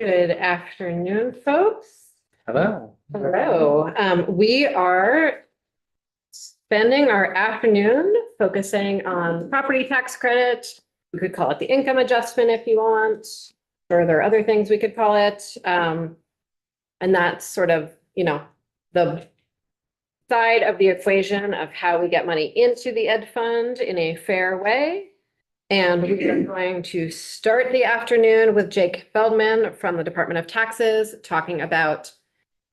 Good afternoon, folks. Hello. Hello. We are spending our afternoon focusing on property tax credit. We could call it the income adjustment if you want, or there are other things we could call it. And that's sort of, the side of the equation of how we get money into the ed fund in a fair way. And we are going to start the afternoon with Jake Feldman from the Department of Taxes, talking about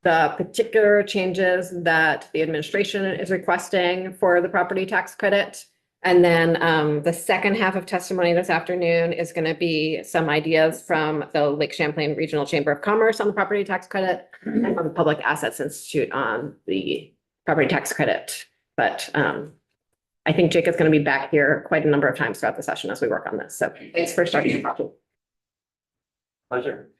the particular changes that the administration is requesting for the property tax credit. And then the second half of testimony this afternoon is going to be some ideas from the Lake Champlain Regional Chamber of Commerce on the property tax credit and from the Public Assets Institute on the property tax credit. But I think Jake is going to be back here quite a number of times throughout the session as we work on this. So thanks for starting. Pleasure.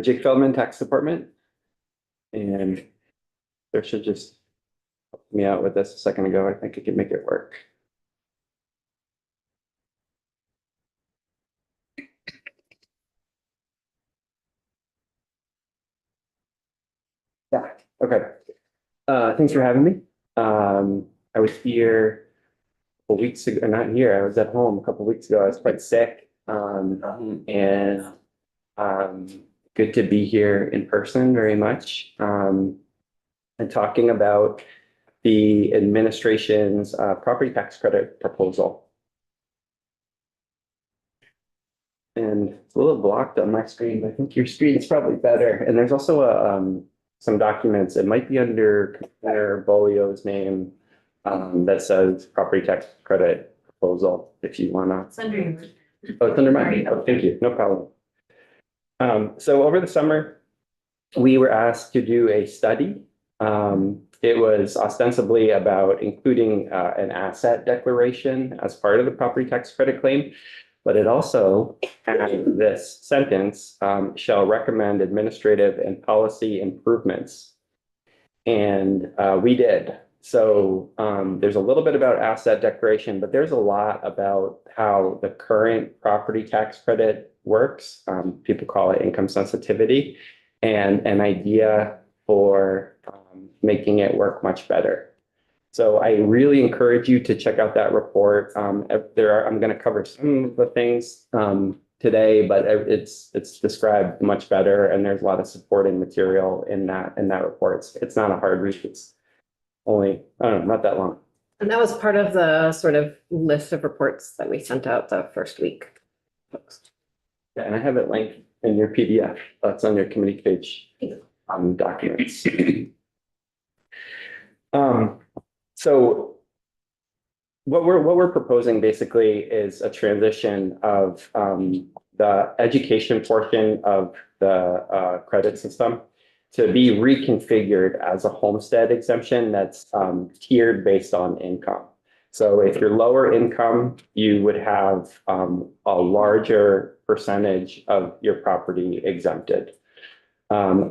Jake Feldman, Tax Department. And there should just help me out with this a second ago. I think I can make it work. Yeah, okay. Thanks for having me. I was here a couple weeks ago, not here, I was at home a couple weeks ago. I was quite sick. And good to be here in person very much. And talking about the administration's property tax credit proposal. And it's a little blocked on my screen, but I think your screen is probably better. And there's also some documents, it might be under Commissioner Bolio's name, that says property tax credit proposal, if you wanna. It's under yours. Oh, it's under mine. Oh, thank you. No problem. So over the summer, we were asked to do a study. It was ostensibly about including an asset declaration as part of the property tax credit claim. But it also had this sentence, shall recommend administrative and policy improvements. And we did. So there's a little bit about asset declaration, but there's a lot about how the current property tax credit works. People call it income sensitivity, and an idea for making it work much better. So I really encourage you to check out that report. I'm going to cover some of the things today, but it's described much better, and there's a lot of supporting material in that report. It's not a hard read. It's only, I don't know, not that long. And that was part of the sort of list of reports that we sent out the first week. Yeah, and I have it linked in your PDF. That's on your committee page documents. So what we're proposing basically is a transition of the education portion of the credit system to be reconfigured as a homestead exemption that's tiered based on income. So if you're lower income, you would have a larger percentage of your property exempted.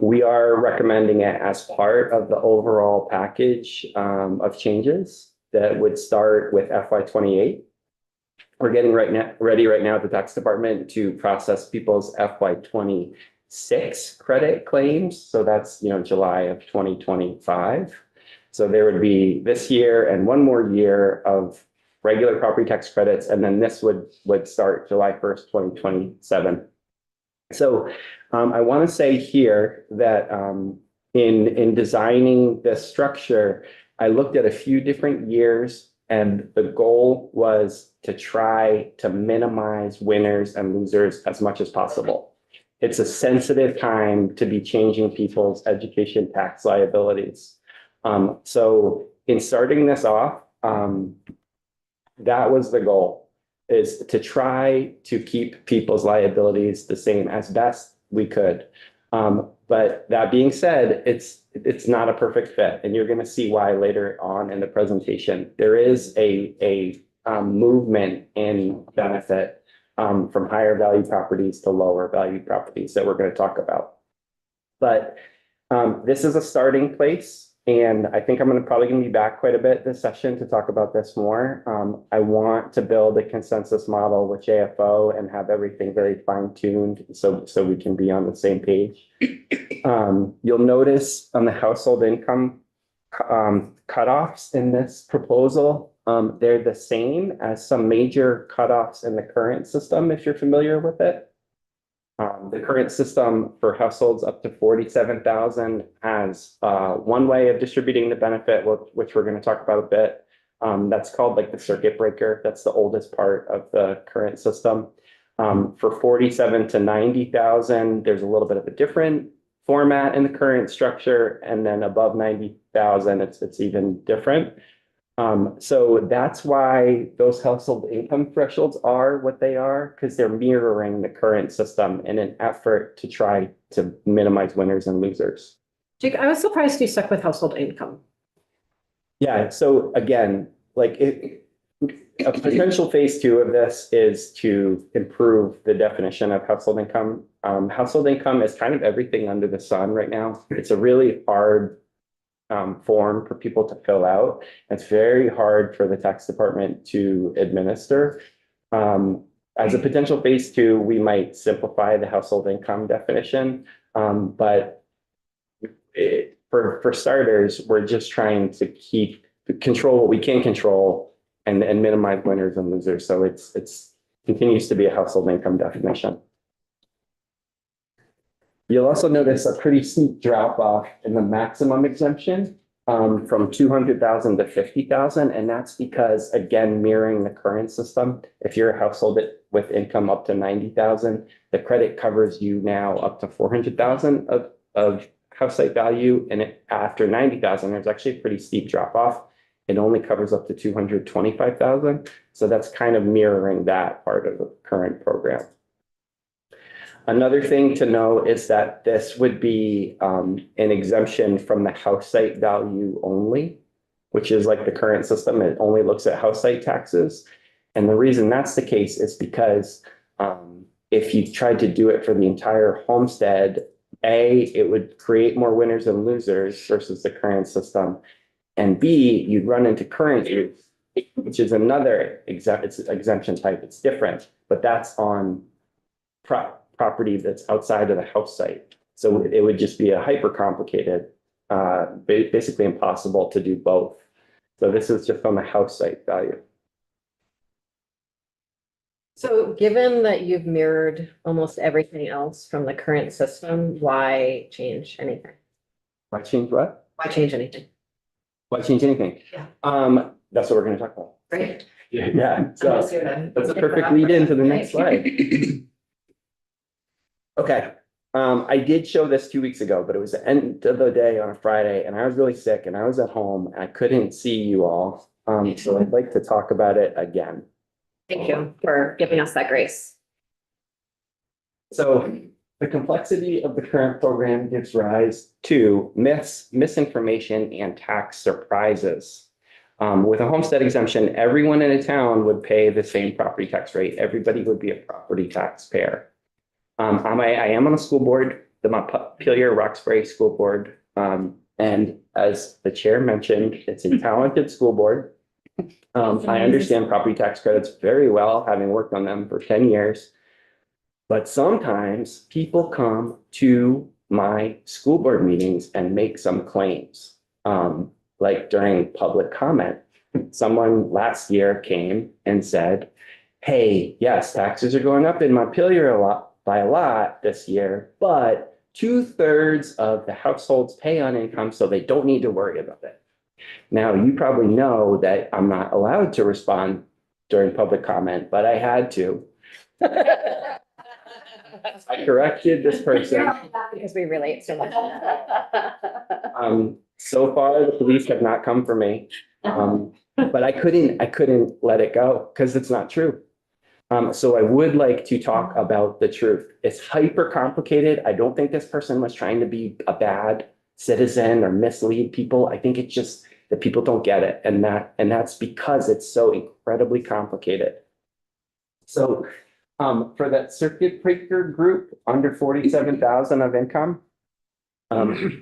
We are recommending it as part of the overall package of changes that would start with FY28. We're getting ready right now at the tax department to process people's FY26 credit claims. So that's, July of 2025. So there would be this year and one more year of regular property tax credits, and then this would start July 1st, 2027. So I want to say here that in designing this structure, I looked at a few different years, and the goal was to try to minimize winners and losers as much as possible. It's a sensitive time to be changing people's education tax liabilities. So in starting this off, that was the goal, is to try to keep people's liabilities the same as best we could. But that being said, it's not a perfect fit, and you're going to see why later on in the presentation. There is a movement in benefit from higher value properties to lower value properties that we're going to talk about. But This is a starting place. And I think I'm probably gonna be back quite a bit this session to talk about this more. I want to build a consensus model with JFO and have everything very fine tuned so we can be on the same page. You'll notice on the household income cutoffs in this proposal, they're the same as some major cutoffs in the current system, if you're familiar with it. The current system for households up to 47,000 has one way of distributing the benefit, which we're going to talk about a bit. That's called like the circuit breaker. That's the oldest part of the current system. For 47 to 90,000, there's a little bit of a different format in the current structure, and then above 90,000, it's even different. So that's why those household income thresholds are what they are, because they're mirroring the current system in an effort to try to minimize winners and losers. Jake, I was surprised you stuck with household income. Yeah, so again, like a potential phase two of this is to improve the definition of household income. Household income is kind of everything under the sun right now. It's a really hard form for people to fill out. It's very hard for the tax department to administer. As a potential phase two, we might simplify the household income definition. But for starters, we're just trying to control what we can control and minimize winners and losers. So it's continues to be a household income definition. You'll also notice a pretty steep drop off in the maximum exemption from 200,000 to 50,000. And that's because, again, mirroring the current system, if you're a household with income up to 90,000, the credit covers you now up to 400,000 of house site value. And after 90,000, there's actually a pretty steep drop off. It only covers up to 225,000. So that's kind of mirroring that part of the current program. Another thing to know is that this would be an exemption from the house site value only, which is like the current system. It only looks at house site taxes. And the reason that's the case is because if you tried to do it for the entire homestead, A, it would create more winners and losers versus the current system. And B, you'd run into current use, which is another exemption type. It's different, but that's on property that's outside of the house site. So it would just be a hyper complicated, basically impossible to do both. So this is just on the house site value. So given that you've mirrored almost everything else from the current system, why change anything? Why change what? Why change anything? Why change anything? Yeah. That's what we're going to talk about. Great. Yeah. So that's a perfect lead into the next slide. Okay. I did show this 2 weeks ago, but it was the end of the day on a Friday and I was really sick and I was at home and I couldn't see you all. So I'd like to talk about it again. Thank you for giving us that grace. So the complexity of the current program gives rise to myths, misinformation, and tax surprises. With a homestead exemption, everyone in a town would pay the same property tax rate. Everybody would be a property taxpayer. I am on a school board, the Montpelier Roxbury School Board. And as the chair mentioned, it's a talented school board. I understand property tax credits very well, having worked on them for 10 years. But sometimes people come to my school board meetings and make some claims. Like during public comment, someone last year came and said, hey, yes, taxes are going up in Montpelier by a lot this year, but 2/3 of the households pay on income, so they don't need to worry about it. Now, you probably know that I'm not allowed to respond during public comment, but I had to. I corrected this person. Because we relate so much. So far, the police have not come for me. But I couldn't let it go because it's not true. So I would like to talk about the truth. It's hyper complicated. I don't think this person was trying to be a bad citizen or mislead people. I think it's just that people don't get it. And that's because it's so incredibly complicated. So for that circuit breaker group under 47,000 of income,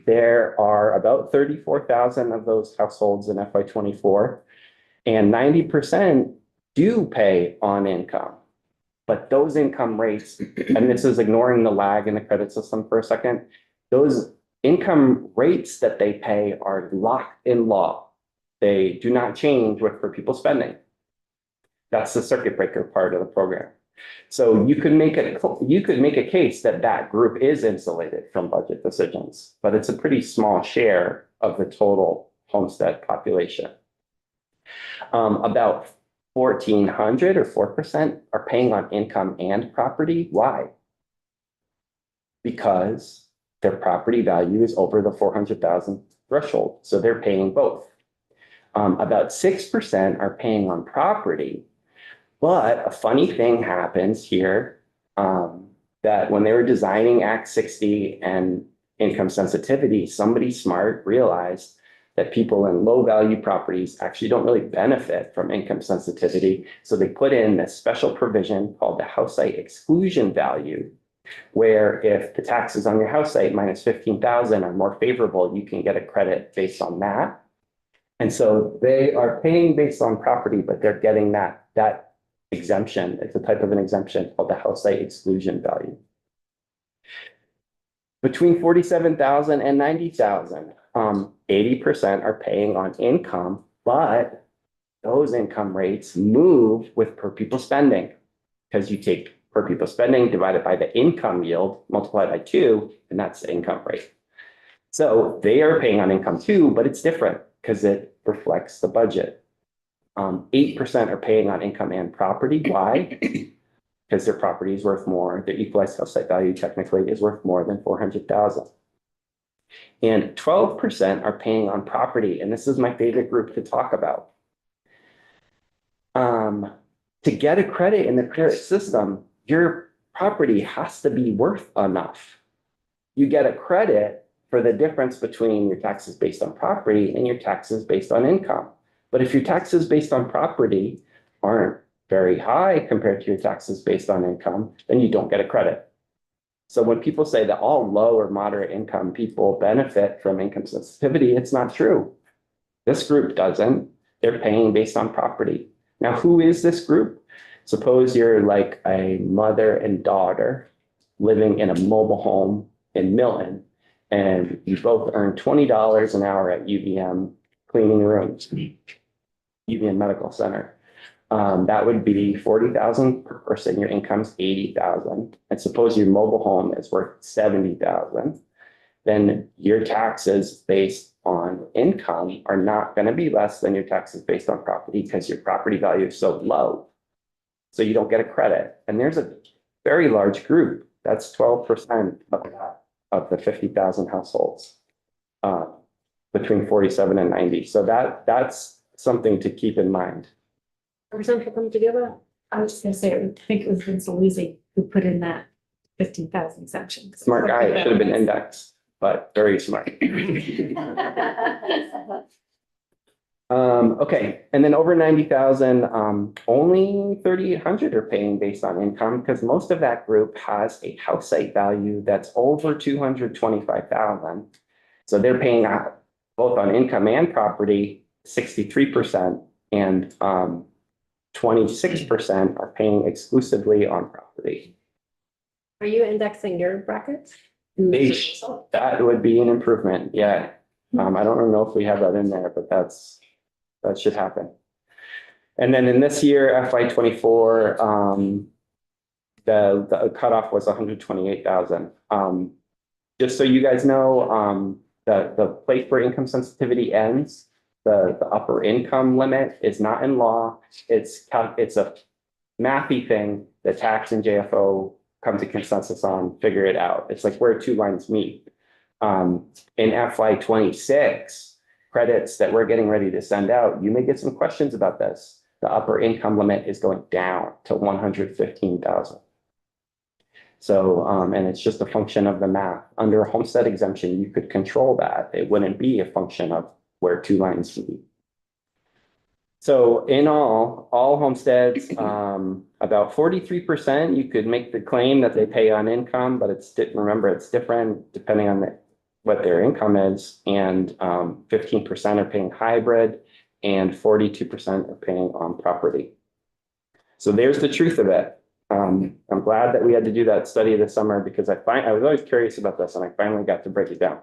There are about 34,000 of those households in FY '24, and 90% do pay on income. But those income rates, and this is ignoring the lag in the credit system for a second, those income rates that they pay are locked in law. They do not change with per pupil spending. That's the circuit breaker part of the program. So you could make a case that that group is insulated from budget decisions, but it's a pretty small share of the total homestead population. About 1,400 or 4% are paying on income and property. Why? Because their property value is over the 400,000 threshold, so they're paying both. About 6% are paying on property, but a funny thing happens here, that when they were designing Act 60 and income sensitivity, somebody smart realized that people in low value properties actually don't really benefit from income sensitivity. So they put in this special provision called the house site exclusion value, where if the taxes on your house site minus 15,000 are more favorable, you can get a credit based on that. And so they are paying based on property, but they're getting that exemption. It's a type of an exemption called the house site exclusion value. Between 47,000 and 90,000, 80% are paying on income, but those income rates move with per pupil spending, because you take per pupil spending divided by the income yield multiplied by 2, and that's the income rate. So they are paying on income too, but it's different because it reflects the budget. 8% are paying on income and property. Why? Because their property is worth more. Their equalized house site value technically is worth more than 400,000. And 12% are paying on property. And this is my favorite group to talk about. To get a credit in the credit system, your property has to be worth enough. You get a credit for the difference between your taxes based on property and your taxes based on income. But if your taxes based on property aren't very high compared to your taxes based on income, then you don't get a credit. So when people say that all low or moderate income people benefit from income sensitivity, it's not true. This group doesn't. They're paying based on property. Now, who is this group? Suppose you're like a mother and daughter living in a mobile home in Milton, and you both earn $20 an hour at UVM cleaning rooms, UVM Medical Center. That would be 40,000 per person. Your income's 80,000. And suppose your mobile home is worth 70,000. Then your taxes based on income are not going to be less than your taxes based on property because your property value is so low. So you don't get a credit. And there's a very large group. That's 12% of the 50,000 households between 47 and 90. So that's something to keep in mind. Percent to come together. I was just gonna say, I think it was Vince Luzzi who put in that 15,000 section. Smart guy, should have been indexed, but very smart. Okay, and then over 90,000, only 3,800 are paying based on income because most of that group has a house site value that's over 225,000. So they're paying both on income and property, 63%, and 26% are paying exclusively on property. Are you indexing your brackets? That would be an improvement, yeah. I don't know if we have that in there, but that should happen. And then in this year, FY '24, the cutoff was 128,000. Just so you guys know, the place where income sensitivity ends, the upper income limit is not in law. It's a mathy thing that tax and JFO come to consensus on, figure it out. It's like where two lines meet. In FY '26, credits that we're getting ready to send out, you may get some questions about this. The upper income limit is going down to 115,000. So, and it's just a function of the math. Under a homestead exemption, you could control that. It wouldn't be a function of where two lines meet. So in all homesteads, about 43%, you could make the claim that they pay on income, but remember, it's different depending on what their income is, and 15% are paying hybrid, and 42% are paying on property. So there's the truth of it. I'm glad that we had to do that study this summer because I was always curious about this, and I finally got to break it down.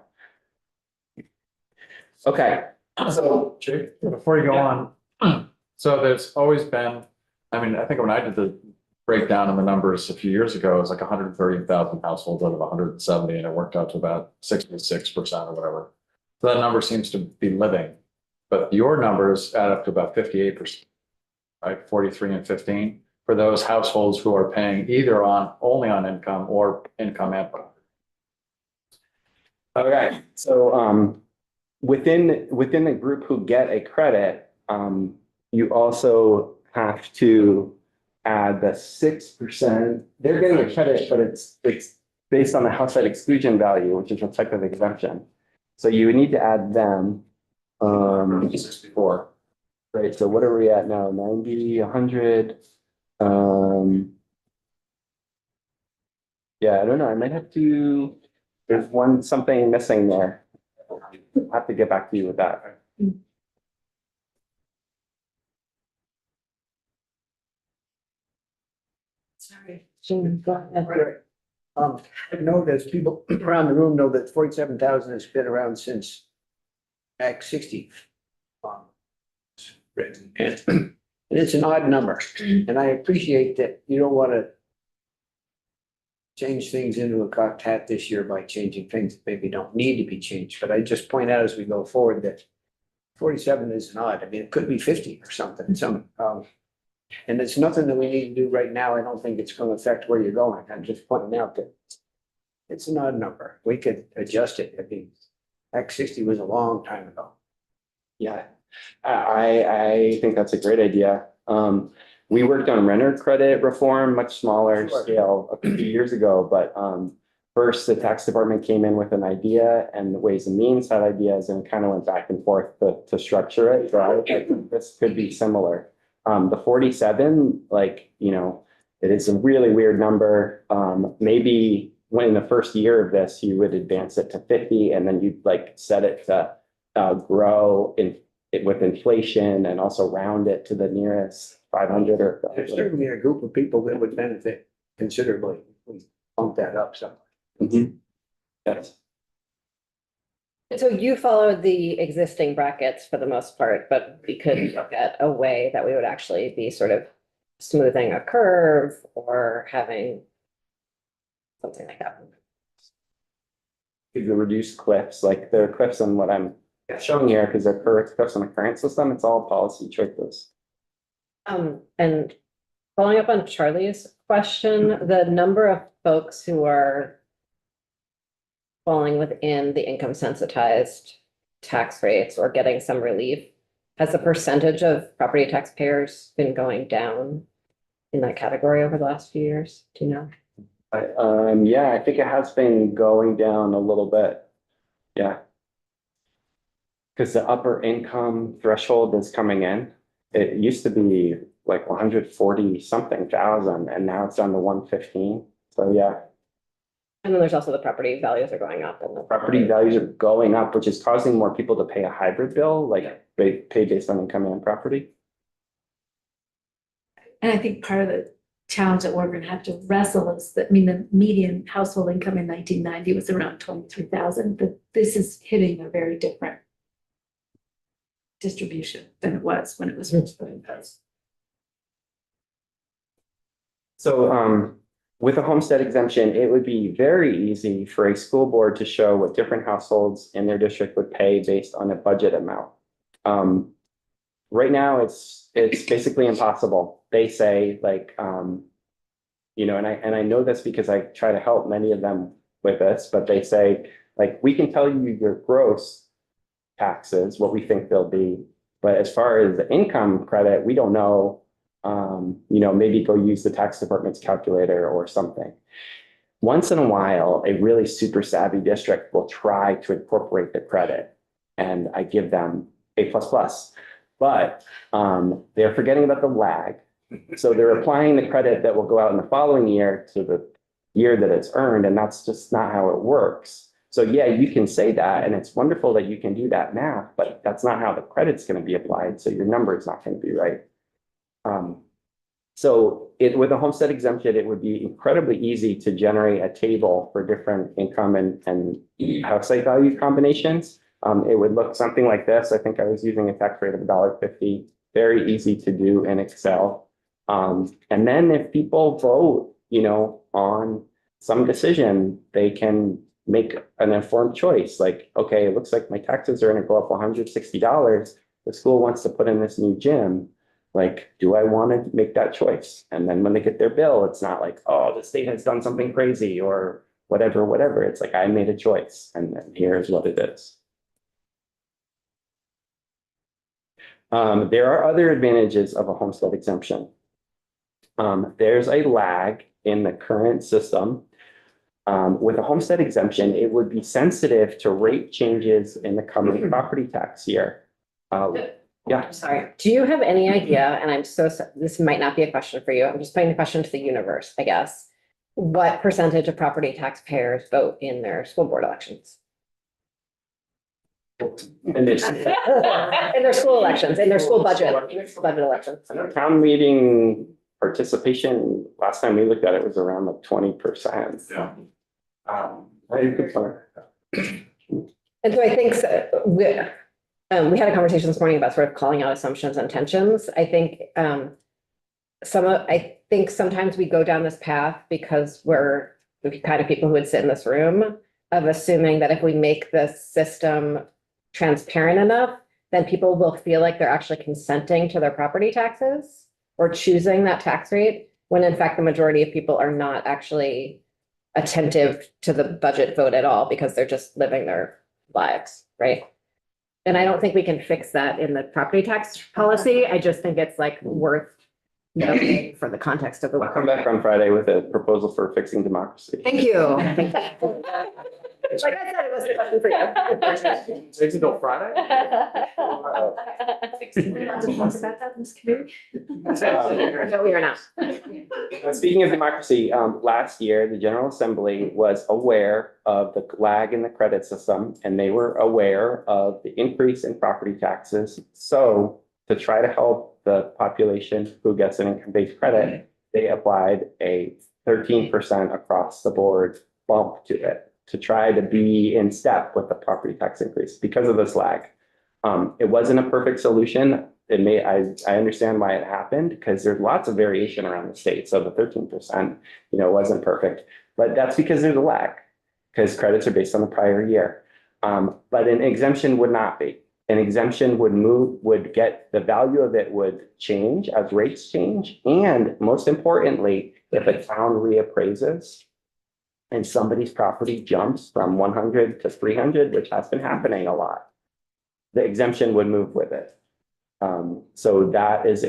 Okay, so Jake, before you go on, so there's always been, I mean, I think when I did the breakdown of the numbers a few years ago, it was like 130,000 households out of 170, and it worked out to about 66% or whatever. So that number seems to be living, but your numbers add up to about 58%, right? 43 and 15 for those households who are paying either only on income or income and property. okay, so within the group who get a credit, you also have to add the 6%. They're getting a credit, but it's based on the house site exclusion value, which is a type of exemption. So you would need to add them. 64. Right, so what are we at now? 90, 100? Yeah, I don't know. I might have to, there's something missing there. I'll have to get back to you with that. Sorry. Jean, go ahead. Right. I know there's people around the room know that 47,000 has been around since Act 60. Written. And it's an odd number, and I appreciate that you don't want to change things into a cocked hat this year by changing things that maybe don't need to be changed, but I just point out as we go forward that 47 is odd. I mean, it could be 50 or something, and it's nothing that we need to do right now. I don't think it's going to affect where you're going. I'm just pointing out that it's an odd number. We could adjust it. I mean, Act 60 was a long time ago. Yeah, I think that's a great idea. We worked on renter credit reform, much smaller Sure. scale a few years ago, but first the tax department came in with an idea and the Ways and Means had ideas and kind of went back and forth to structure it. So I think this could be similar. The 47, like, it is a really weird number. Maybe when in the first year of this, you would advance it to 50 and then you'd set it to grow with inflation and also round it to the nearest 500 or. There's certainly a group of people that would benefit considerably if we bump that up somewhere. Mhm. Yes. So you followed the existing brackets for the most part, but we could look at a way that we would actually be sort of smoothing a curve or having something like that. The reduced cliffs, like there are cliffs on what I'm showing here, because they're cliffs on the current system, it's all policy choices. And following up on Charlie's question, the number of folks who are falling within the income sensitized tax rates or getting some relief, has the percentage of property taxpayers been going down in that category over the last few years? Do you know? Yeah, I think it has been going down a little bit. Yeah. Because the upper income threshold is coming in. It used to be like 140 something thousand, and now it's down to 115. So yeah, And then there's also the property values are going up and the property values are going up, which is causing more people to pay a hybrid bill, like they pay based on income and property. And I think part of the challenge that we're gonna have to wrestle is that, I mean, the median household income in 1990 was around 23,000, but this is hitting a very different distribution than it was when it was first put in place. So with a homestead exemption, it would be very easy for a school board to show what different households in their district would pay based on a budget amount. Right now, it's basically impossible. They say and I know this because I try to help many of them with this, but they say, we can tell you your gross taxes, what we think they'll be, but as far as the income credit, we don't know. Maybe go use the tax department's calculator or something. Once in a while, a really super savvy district will try to incorporate the credit, and I give them A++. But they're forgetting about the lag. So they're applying the credit that will go out in the following year to the year that it's earned, and that's just not how it works. So yeah, you can say that, and it's wonderful that you can do that math, but that's not how the credit's going to be applied. So your number is not going to be right. So with a homestead exemption, it would be incredibly easy to generate a table for different income and house site value combinations. It would look something like this. I think I was using a tax rate of $1.50. Very easy to do in Excel. And then if people vote, on some decision, they can make an informed choice. Like, okay, it looks like my taxes are going to go up $160. The school wants to put in this new gym. Like, do I want to make that choice? And then when they get their bill, it's not like, oh, the state has done something crazy or whatever. It's like, I made a choice and here's what it is. There are other advantages of a homestead exemption. There's a lag in the current system. With a homestead exemption, it would be sensitive to rate changes in the coming property tax year. Yeah. I'm sorry. Do you have any idea, and this might not be a question for you, I'm just putting the question to the universe, I guess. What percentage of property taxpayers vote in their school board elections? And it's, In their school elections, in their school budget elections. I know town meeting participation, last time we looked at it was around like 20%. Yeah. Good point. And so I think we had a conversation this morning about sort of calling out assumptions and tensions. I think sometimes we go down this path because we're the kind of people who would sit in this room of assuming that if we make the system transparent enough, then people will feel like they're actually consenting to their property taxes or choosing that tax rate, when in fact, the majority of people are not actually attentive to the budget vote at all because they're just living their lives, right? And I don't think we can fix that in the property tax policy. I just think it's like worth noting for the context of the. I'll come back on Friday with a proposal for fixing democracy. Thank you. Like I said, it was a question for you. Takes until Friday? Talk about that in this committee. No, we are not. Speaking of democracy, last year, the General Assembly was aware of the lag in the credit system, and they were aware of the increase in property taxes. So to try to help the population who gets an income-based credit, they applied a 13% across the board bump to it to try to be in step with the property tax increase because of this lag. It wasn't a perfect solution. I understand why it happened because there's lots of variation around the state. So the 13%, wasn't perfect, but that's because there's a lag because credits are based on the prior year. But an exemption would not be. An exemption would get the value of it would change as rates change. And most importantly, if a town reappraises and somebody's property jumps from 100 to 300, which has been happening a lot, the exemption would move with it. So that is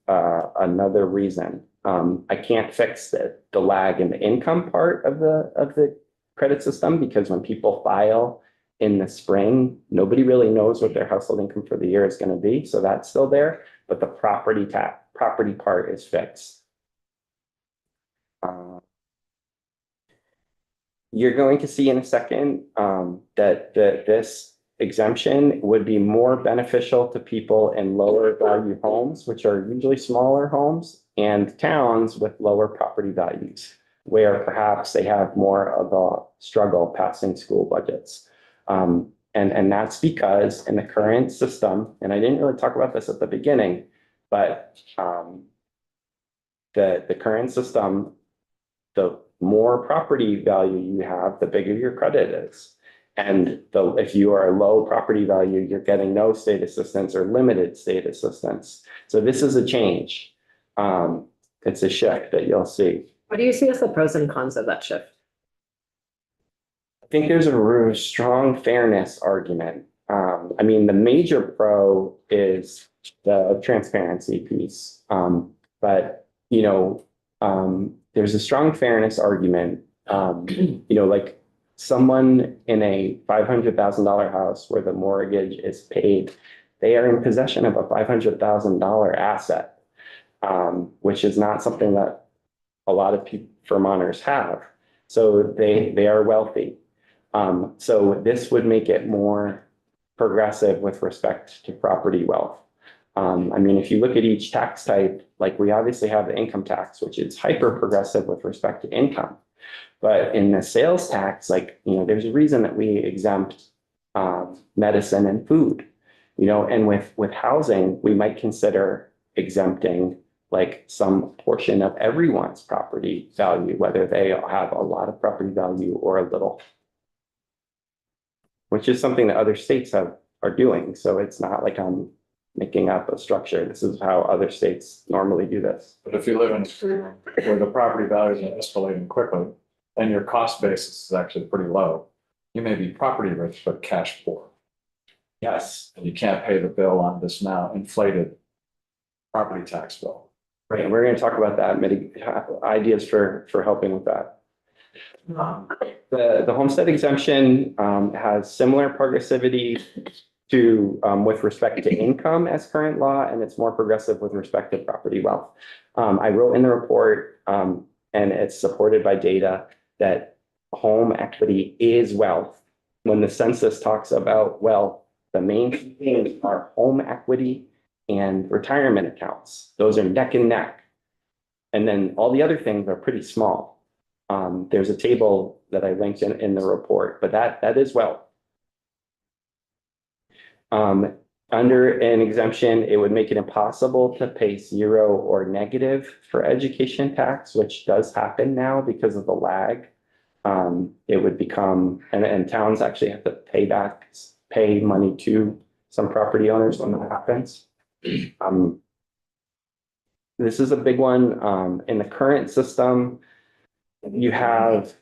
another reason. I can't fix the lag in the income part of the credit system because when people file in the spring, nobody really knows what their household income for the year is going to be. So that's still there, but the property part is fixed. You're going to see in a second that this exemption would be more beneficial to people in lower value homes, which are usually smaller homes, and towns with lower property values, where perhaps they have more of a struggle passing school budgets. And that's because in the current system, and I didn't really talk about this at the beginning, but the current system, the more property value you have, the bigger your credit is. And if you are a low property value, you're getting no state assistance or limited state assistance. So this is a change. It's a shift that you'll see. What do you see as the pros and cons of that shift? I think there's a really strong fairness argument. I mean, the major pro is the transparency piece. But, there's a strong fairness argument. Like someone in a $500,000 house where the mortgage is paid, they are in possession of a $500,000 asset, which is not something that a lot of Vermonters have. So they are wealthy. So this would make it more progressive with respect to property wealth. I mean, if you look at each tax type, like we obviously have the income tax, which is hyper progressive with respect to income. But in the sales tax, like, there's a reason that we exempt medicine and food, and with housing, we might consider exempting like some portion of everyone's property value, whether they have a lot of property value or a little. Which is something that other states are doing. So it's not like I'm making up a structure. This is how other states normally do this. But if you live in where the property values are escalating quickly and your cost basis is actually pretty low, you may be property rich, but cash poor. Yes. And you can't pay the bill on this now inflated property tax bill. Right. And we're going to talk about that, ideas for helping with that. The homestead exemption has similar progressivity to with respect to income as current law, and it's more progressive with respect to property wealth. I wrote in the report, and it's supported by data, that home equity is wealth. When the census talks about wealth, the main two things are home equity and retirement accounts. Those are neck and neck. And then all the other things are pretty small. There's a table that I linked in the report, but that is wealth. Under an exemption, it would make it impossible to pay zero or negative for education tax, which does happen now because of the lag. It would become, and towns actually have to pay money to some property owners when that happens. This is a big one. In the current system, you have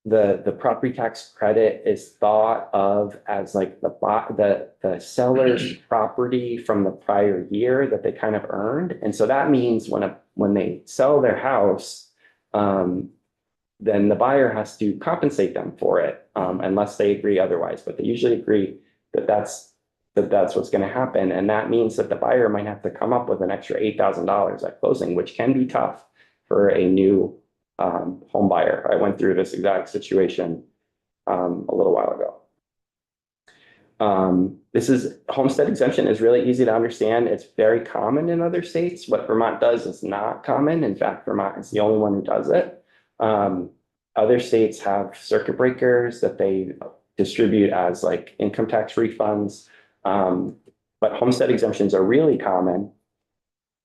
the property tax credit is thought of as like the seller's property from the prior year that they kind of earned. And so that means when they sell their house, then the buyer has to compensate them for it, unless they agree otherwise. But they usually agree that that's what's going to happen. And that means that the buyer might have to come up with an extra $8,000 at closing, which can be tough for a new home buyer. I went through this exact situation a little while ago. Homestead exemption is really easy to understand. It's very common in other states. What Vermont does is not common. In fact, Vermont is the only one who does it. Other states have circuit breakers that they distribute as like income tax refunds. But homestead exemptions are really common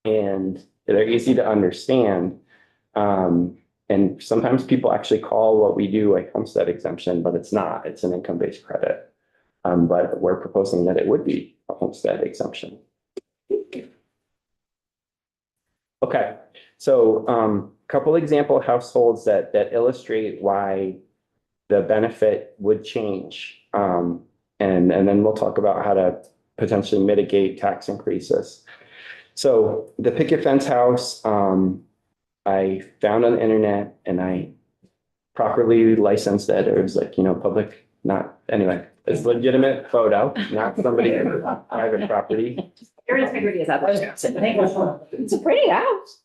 and they're easy to understand. And sometimes people actually call what we do a homestead exemption, but it's not. It's an income-based credit. But we're proposing that it would be a homestead exemption. Okay, so a couple example households that illustrate why the benefit would change. And then we'll talk about how to potentially mitigate tax increases. So the picket fence house, I found on the internet and I properly licensed it. It was like, public, anyway, it's a legitimate photo, not somebody in private property. Your integrity is up. It's a pretty house.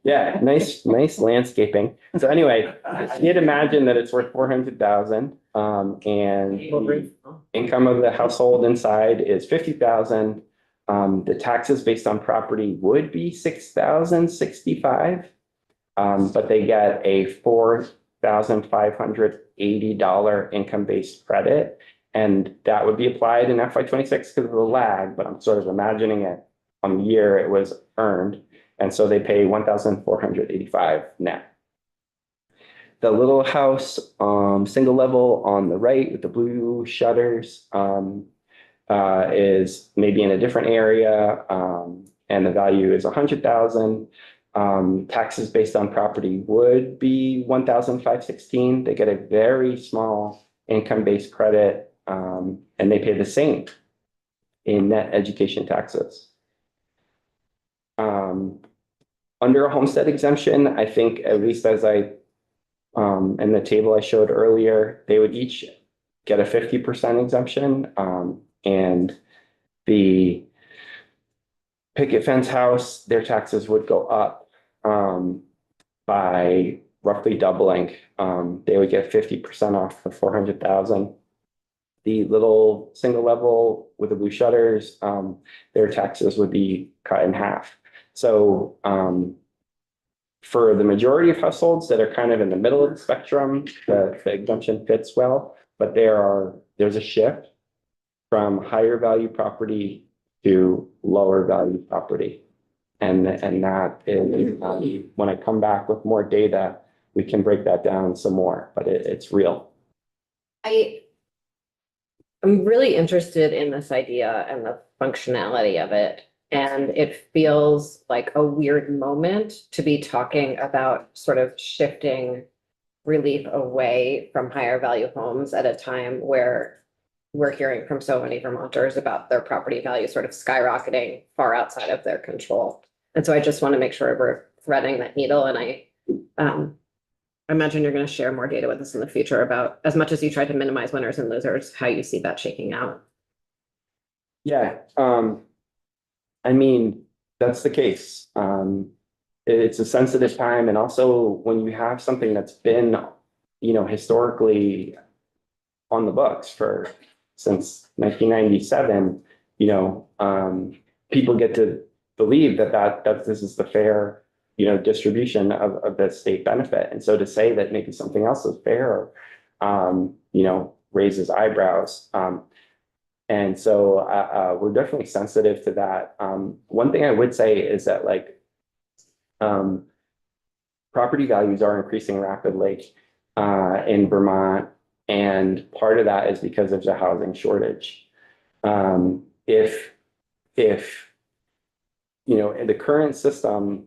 Yeah, nice landscaping. So anyway, you'd imagine that it's worth 400,000. And the income of the household inside is 50,000. The taxes based on property would be 6,065. But they get a $4,580 income-based credit. And that would be applied in FY26 because of the lag, but I'm sort of imagining it on the year it was earned. And so they pay 1,485 net. The little house, single level on the right with the blue shutters, is maybe in a different area, and the value is 100,000. Taxes based on property would be 1,516. They get a very small income-based credit, and they pay the same in net education taxes. Under a homestead exemption, I think, at least as in the table I showed earlier, they would each get a 50% exemption, and the picket fence house, their taxes would go up by roughly doubling. They would get 50% off the 400,000. The little single level with the blue shutters, their taxes would be cut in half. So, for the majority of households that are kind of in the middle of the spectrum, the exemption fits well, but there's a shift from higher value property to lower value property. And that is, when I come back with more data, we can break that down some more, but it's real. I'm really interested in this idea and the functionality of it. And it feels like a weird moment to be talking about sort of shifting relief away from higher value homes at a time where we're hearing from so many Vermonters about their property value sort of skyrocketing far outside of their control. And so I just want to make sure we're threading that needle. And I imagine you're going to share more data with us in the future about, as much as you try to minimize winners and losers, how you see that shaking out. Yeah, I mean, that's the case. It's a sensitive time, and also when you have something that's been, historically on the books since 1997, people get to believe that this is the fair, distribution of the state benefit. And so to say that maybe something else is fair, raises eyebrows. And so we're definitely sensitive to that. One thing I would say is that property values are increasing rapidly in Vermont, and part of that is because of the housing shortage. If the current system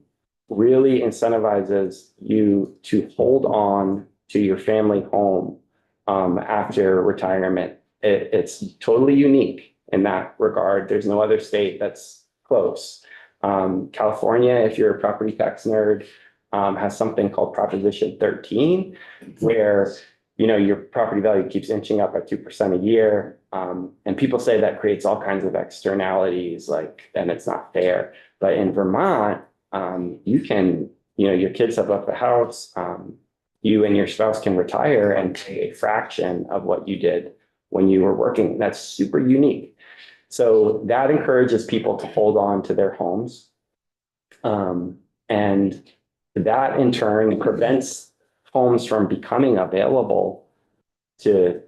really incentivizes you to hold on to your family home after retirement, it's totally unique in that regard. There's no other state that's close. California, if you're a property tax nerd, has something called Proposition 13, where your property value keeps inching up at 2% a year. And people say that creates all kinds of externalities, and it's not fair. But in Vermont, you can, your kids have left the house, you and your spouse can retire and pay a fraction of what you did when you were working. That's super unique. So that encourages people to hold on to their homes. And that in turn prevents homes from becoming available to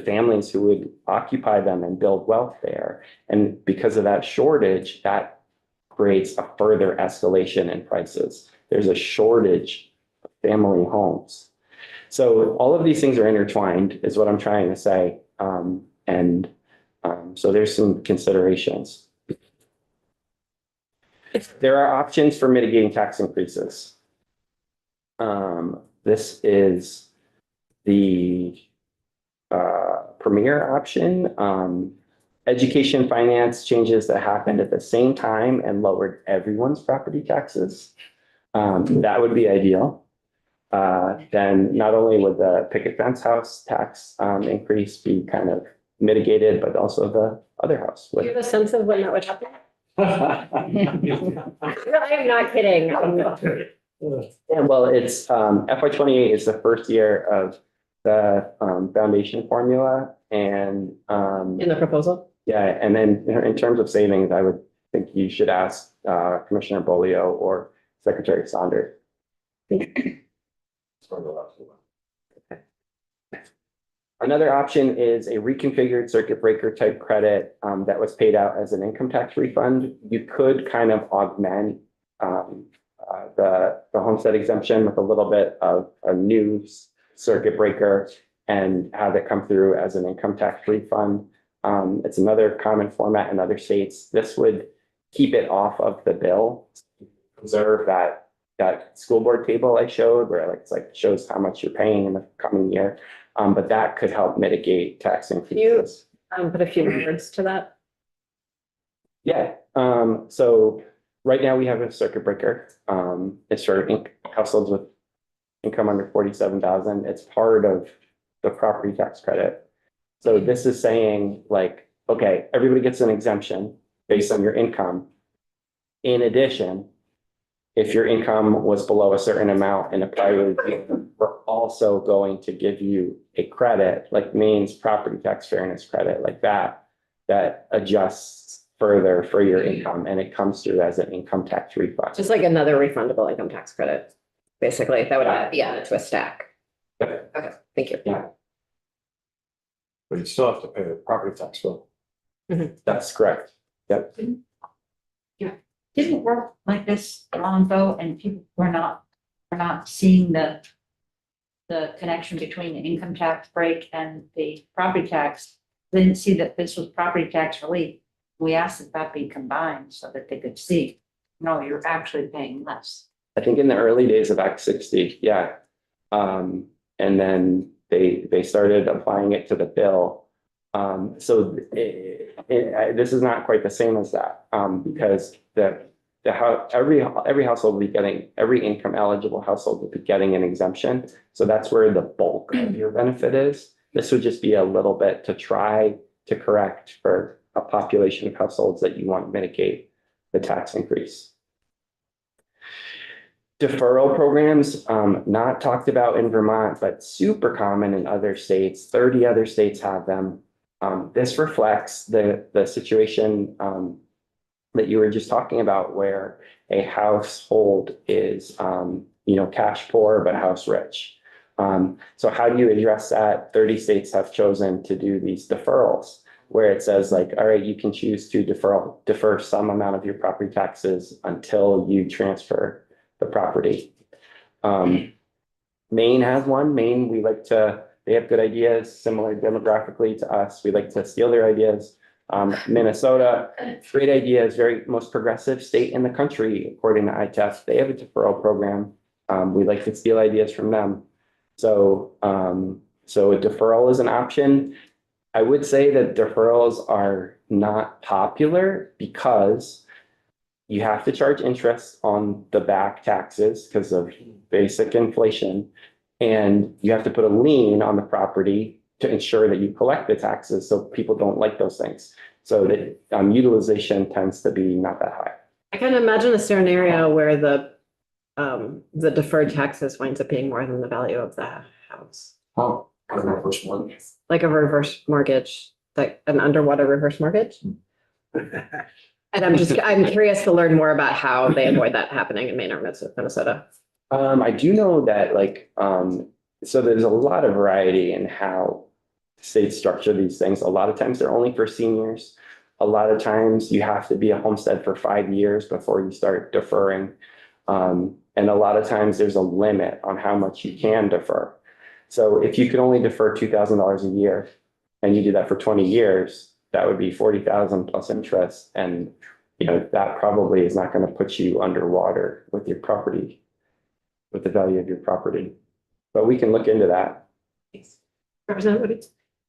families who would occupy them and build wealth there. And because of that shortage, that creates a further escalation in prices. There's a shortage of family homes. So all of these things are intertwined, is what I'm trying to say. So there's some considerations. There are options for mitigating tax increases. This is the premier option. Education finance changes that happened at the same time and lowered everyone's property taxes. That would be ideal. Then not only would the picket fence house tax increase be kind of mitigated, but also the other house Do you would. have a sense of when that would happen? No, I'm not kidding. Yeah, well, it's FY 28 is the first year of the foundation formula, and In the proposal? yeah, and then in terms of savings, I would think you should ask Commissioner Bolio or Secretary Saunders. Another option is a reconfigured circuit breaker type credit that was paid out as an income tax refund. You could kind of augment the homestead exemption with a little bit of a new circuit breaker and have it come through as an income tax refund. It's another common format in other states. This would keep it off of the bill, preserve that school board table I showed where it's shows how much you're paying in the coming year. But that could help mitigate tax increases. Put a few words to that. Yeah, so right now we have a circuit breaker. It's for households with income under 47,000. It's part of the property tax credit. So this is saying okay, everybody gets an exemption based on your income. In addition, if your income was below a certain amount in a prior year, we're also going to give you a credit, like Maine's property tax fairness credit, like that, that adjusts further for your income, and it comes through as an income tax refund. Just like another refundable income tax credit, basically, that would be added to a stack. Okay. Okay, thank you. Yeah. But you still have to pay the property tax bill. That's correct. Yep. Didn't work like this long ago and people were not seeing the connection between the income tax break and the property tax. Didn't see that this was property tax relief. We asked that that be combined so that they could see, no, you're actually paying less. I think in the early days of Act 60, yeah. And then they started applying it to the bill. So this is not quite the same as that, because every household will be getting, every income eligible household will be getting an exemption. So that's where the bulk of your benefit is. This would just be a little bit to try to correct for a population of households that you want to mitigate the tax increase. Deferral programs, not talked about in Vermont, but super common in other states. 30 other states have them. This reflects the situation that you were just talking about, where a household is, cash poor but house rich. So how do you address that? 30 states have chosen to do these deferrals, where it says like, all right, you can choose to defer some amount of your property taxes until you transfer the property. Maine has one. Maine, they have good ideas, similar demographically to us. We like to steal their ideas. Minnesota, great ideas, most progressive state in the country, according to ITEF. They have a deferral program. We like to steal ideas from them. So a deferral is an option. I would say that deferrals are not popular because you have to charge interest on the back taxes because of basic inflation. And you have to put a lien on the property to ensure that you collect the taxes. So people don't like those things. So that utilization tends to be not that high. I can imagine a scenario where the deferred taxes winds up being more than the value of the house, Oh, reverse one. like a reverse mortgage, like an underwater reverse mortgage. And I'm curious to learn more about how they avoid that happening in Maine or Minnesota. I do know that so there's a lot of variety in how states structure these things. A lot of times they're only for seniors. A lot of times you have to be a homestead for 5 years before you start deferring. And a lot of times there's a limit on how much you can defer. So if you could only defer $2,000 a year and you do that for 20 years, that would be 40,000 plus interest. And, that probably is not going to put you underwater with your property, with the value of your property. But we can look into that. Representative.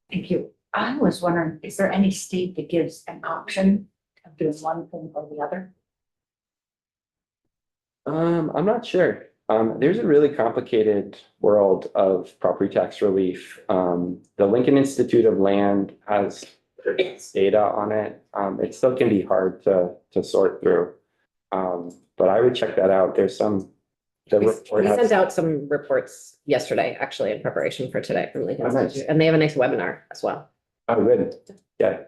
Thank you. I was wondering, is there any state that gives an option of doing one thing or the other? I'm not sure. There's a really complicated world of property tax relief. The Lincoln Institute of Land has data on it. It still can be hard to sort through. But I would check that out. There's some. We sent out some reports yesterday, actually, in preparation for today from Lincoln Oh, nice. Institute, and they have a nice webinar as well. Oh, good. Yeah.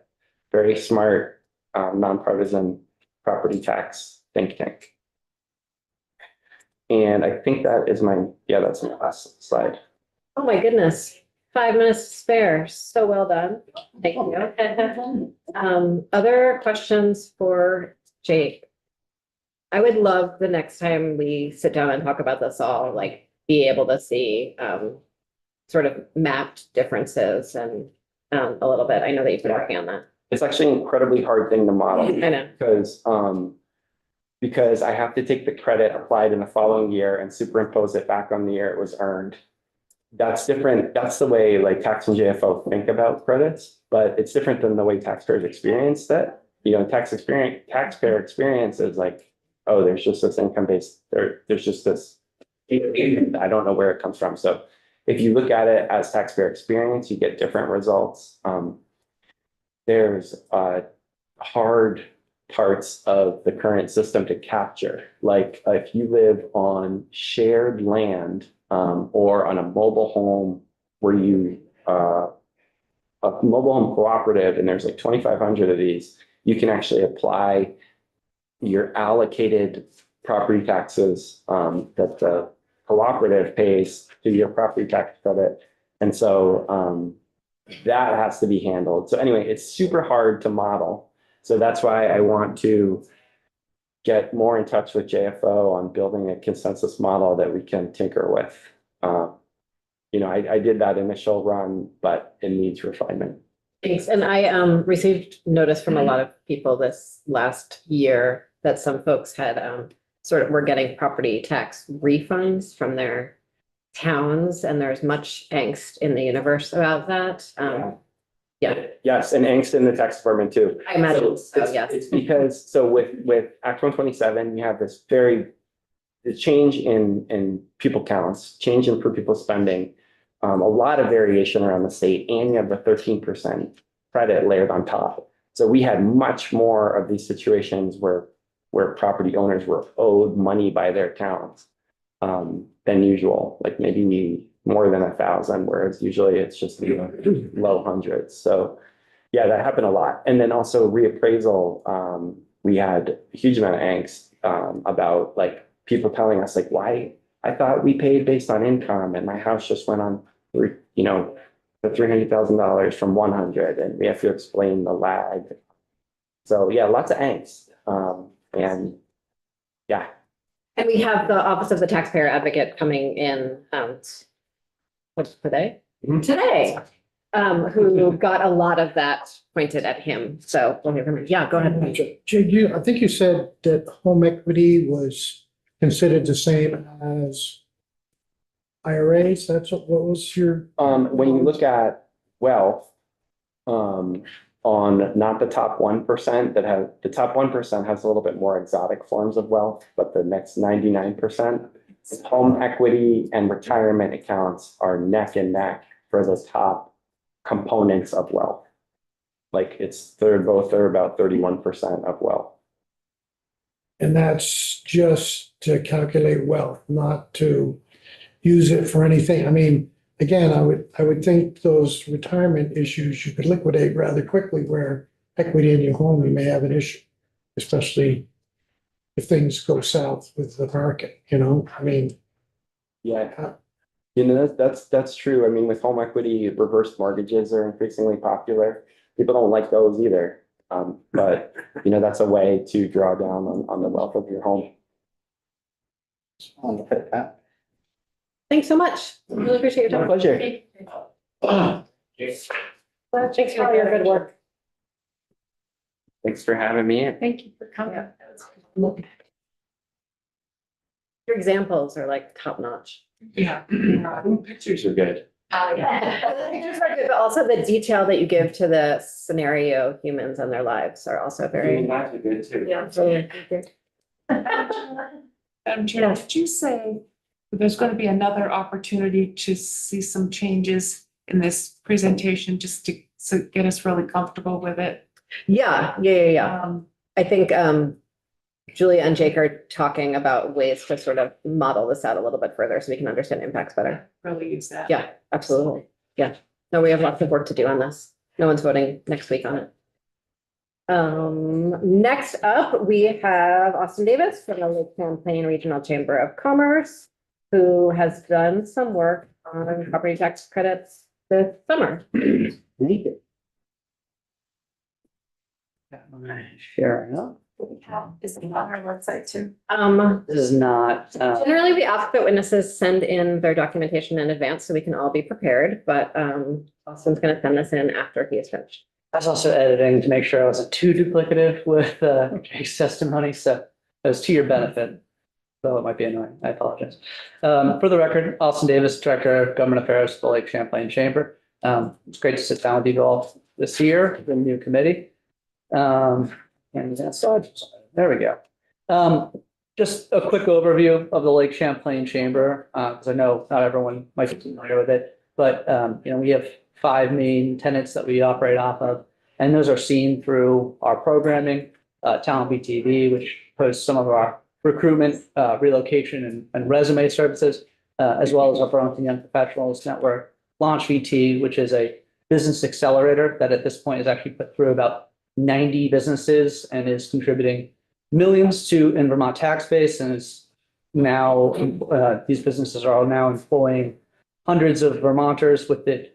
Very smart, nonpartisan property tax think tank. And I think that's my last slide. Oh, my goodness. 5 minutes to spare. So well done. Thank you. Other questions for Jake? I would love the next time we sit down and talk about this all, be able to see sort of mapped differences and a little bit. I know that you've been working on that. It's actually an incredibly hard thing to model. I know. Because I have to take the credit applied in the following year and superimpose it back on the year it was earned. That's different. That's the way tax and JFO think about credits, but it's different than the way taxpayers experience that. Taxpayer experience is oh, there's just this income base. There's just this. I don't know where it comes from. So if you look at it as taxpayer experience, you get different results. There's hard parts of the current system to capture. Like if you live on shared land, or on a mobile home where you, a mobile home cooperative, and there's like 2,500 of these, you can actually apply your allocated property taxes, that the cooperative pays to your property tax credit. And so, that has to be handled. So anyway, it's super hard to model. So that's why I want to get more in touch with JFO on building a consensus model that we can tinker with. I did that initial run, but it needs refinement. Thanks. And I received notice from a lot of people this last year that some folks had were getting property tax refunds from their towns, and there's much angst in the universe about that. Yeah, Yes, and angst in the tax department too. I imagine so, It's- yes. It's because, so with Act 127, you have this the change in pupil counts, change in per pupil spending, a lot of variation around the state, and you have the 13% credit layered on top. So we had much more of these situations where property owners were owed money by their towns than usual, like maybe more than 1,000, whereas usually it's just low hundreds. So yeah, that happened a lot. And then also reappraisal, we had a huge amount of angst about like people telling us like, why, I thought we paid based on income and my house just went on, the $300,000 from 100, and we have to explain the lag. So yeah, lots of angst. And yeah. And we have the Office of the Taxpayer Advocate coming in, what's today? Mhm. Today, who got a lot of that pointed at him. So we'll hear from him. Yeah, go ahead. I think you said that home equity was considered the same as IRAs. What was your? When you look at wealth, on not the top 1% the top 1% has a little bit more exotic forms of wealth, but the next 99%, home equity and retirement accounts are neck and neck for the top components of wealth. Like both are about 31% of wealth. And that's just to calculate wealth, not to use it for anything. I mean, again, I would think those retirement issues you could liquidate rather quickly, where equity in your home, you may have an issue, especially if things go south with the market, I mean. Yeah. That's true. I mean, with home equity, reverse mortgages are increasingly popular. People don't like those either. But that's a way to draw down on the wealth of your home. Thanks so much. Really appreciate your My time. pleasure. Thanks for all your good work. Thanks for having me in. Thank you for coming. Your examples are like top notch. Yeah. Pictures are good. Oh, yeah. Pictures are good, but also the detail that you give to the scenario humans and their lives are also very. Are good too. Yeah. Chair, did you say there's going to be another opportunity to see some changes in this presentation, just to get us really comfortable with it? Yeah. I think Julia and Jake are talking about ways to sort of model this out a little bit further so we can understand impacts better. Really use that. Yeah, absolutely. Yeah. No, we have lots of work to do on this. No one's voting next week on it. Next up, we have Austin Davis from the Lake Champlain Regional Chamber of Commerce, who has done some work on property tax credits this summer. Share it up. Is it on our website too? This is not, Generally, we ask that witnesses send in their documentation in advance so we can all be prepared, but Austin's going to send this in after he is finished. I was also editing to make sure I wasn't too duplicative with Jake's testimony, so it was to your benefit, though it might be annoying. I apologize. For the record, Austin Davis, Director of Government Affairs for the Lake Champlain Chamber. It's great to sit down with you all this year, the new committee. And that's, there we go. Just a quick overview of the Lake Champlain Chamber, because I know not everyone might be familiar with it, but we have 5 main tenants that we operate off of, and those are seen through our programming, Talent BTV, which hosts some of our recruitment, relocation and resume services, as well as our Burlington Young Professionals Network, Launch VT, which is a business accelerator that at this point has actually put through about 90 businesses and is contributing millions to in Vermont tax base, and is now, these businesses are all now employing hundreds of Vermonters, with the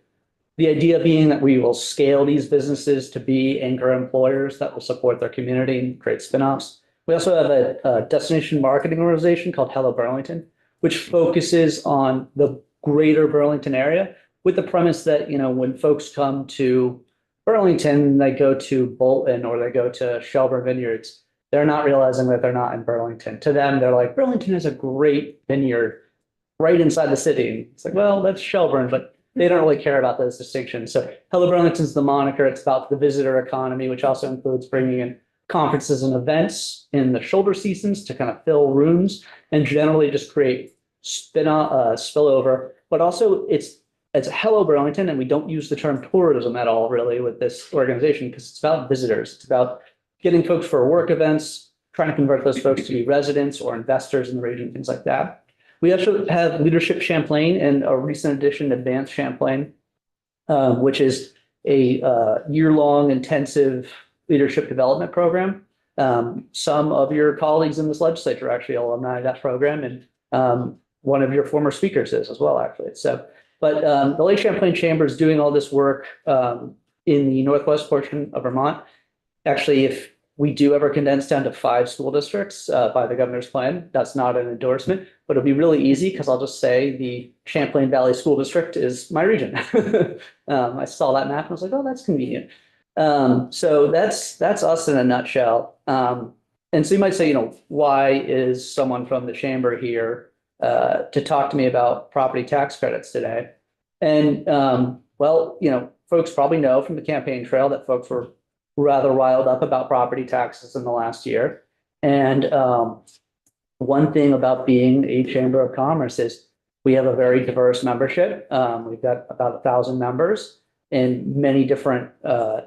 idea being that we will scale these businesses to be anchor employers that will support their community and create spinoffs. We also have a destination marketing organization called Hello Burlington, which focuses on the greater Burlington area, with the premise that, you know, when folks come to Burlington, they go to Bolton or they go to Shelburne Vineyards, they're not realizing that they're not in Burlington. To them, they're like, Burlington is a great vineyard right inside the city. It's like, well, that's Shelburne, but they don't really care about those distinctions. So Hello Burlington's the moniker. It's about the visitor economy, which also includes bringing in conferences and events in the shoulder seasons to kind of fill rooms and generally just create spillover. But also it's Hello Burlington, and we don't use the term tourism at all really with this organization, because it's about visitors. It's about getting folks for work events, trying to convert those folks to be residents or investors in the region, things like that. We also have Leadership Champlain and a recent addition, Advanced Champlain, which is a year-long intensive leadership development program. Some of your colleagues in this legislature are actually alumni of that program, and one of your former speakers is as well, actually. So, but the Lake Champlain Chamber is doing all this work in the northwest portion of Vermont. Actually, if we do ever condense down to 5 school districts by the governor's plan, that's not an endorsement, but it'll be really easy because I'll just say the Champlain Valley School District is my region. I saw that map and I was like, oh, that's convenient. So that's us in a nutshell. And so you might say, you know, why is someone from the chamber here to talk to me about property tax credits today? And well, you know, folks probably know from the campaign trail that folks were rather riled up about property taxes in the last year. And one thing about being a chamber of commerce is we have a very diverse membership. We've got about 1,000 members in many different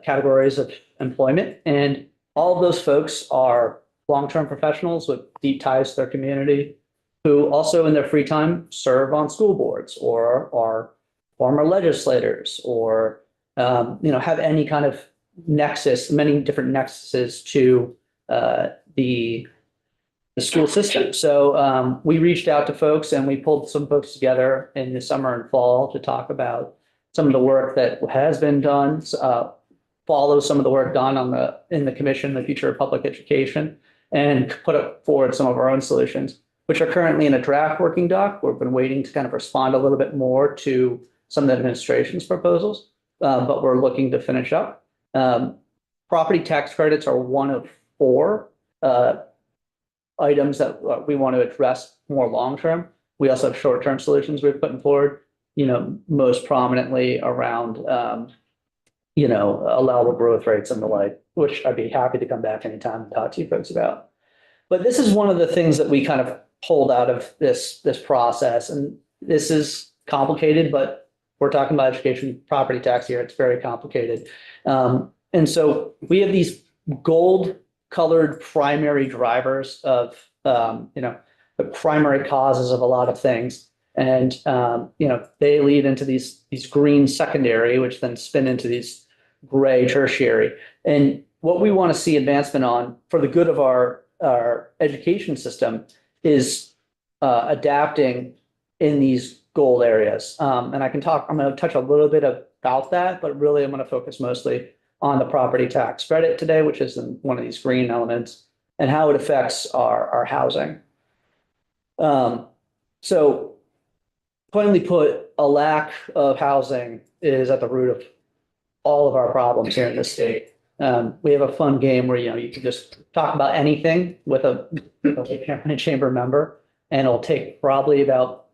categories of employment. And all of those folks are long-term professionals with deep ties to their community, who also in their free time serve on school boards or are former legislators or you know, have any kind of nexus, many different nexuses to the school system. So we reached out to folks and we pulled some folks together in the summer and fall to talk about some of the work that has been done, follow some of the work done in the commission, the future of public education, and put forward some of our own solutions, which are currently in a draft working doc. We've been waiting to kind of respond a little bit more to some of the administration's proposals, but we're looking to finish up. Property tax credits are one of 4 items that we want to address more long-term. We also have short-term solutions we're putting forward, you know, most prominently around, you know, allowable growth rates and the like, which I'd be happy to come back anytime and talk to you folks about. But this is one of the things that we kind of pulled out of this process. And this is complicated, but we're talking about education, property tax here. It's very complicated. And so we have these gold colored primary drivers of, you know, the primary causes of a lot of things. And, you know, they lead into these green secondary, which then spin into these gray tertiary. And what we want to see advancement on for the good of our education system is adapting in these gold areas. And I'm going to touch a little bit about that, but really I'm going to focus mostly on the property tax credit today, which is one of these green elements, and how it affects our housing. So plainly put, a lack of housing is at the root of all of our problems here in this state. We have a fun game where, you know, you can just talk about anything with a chamber member, and it'll take probably about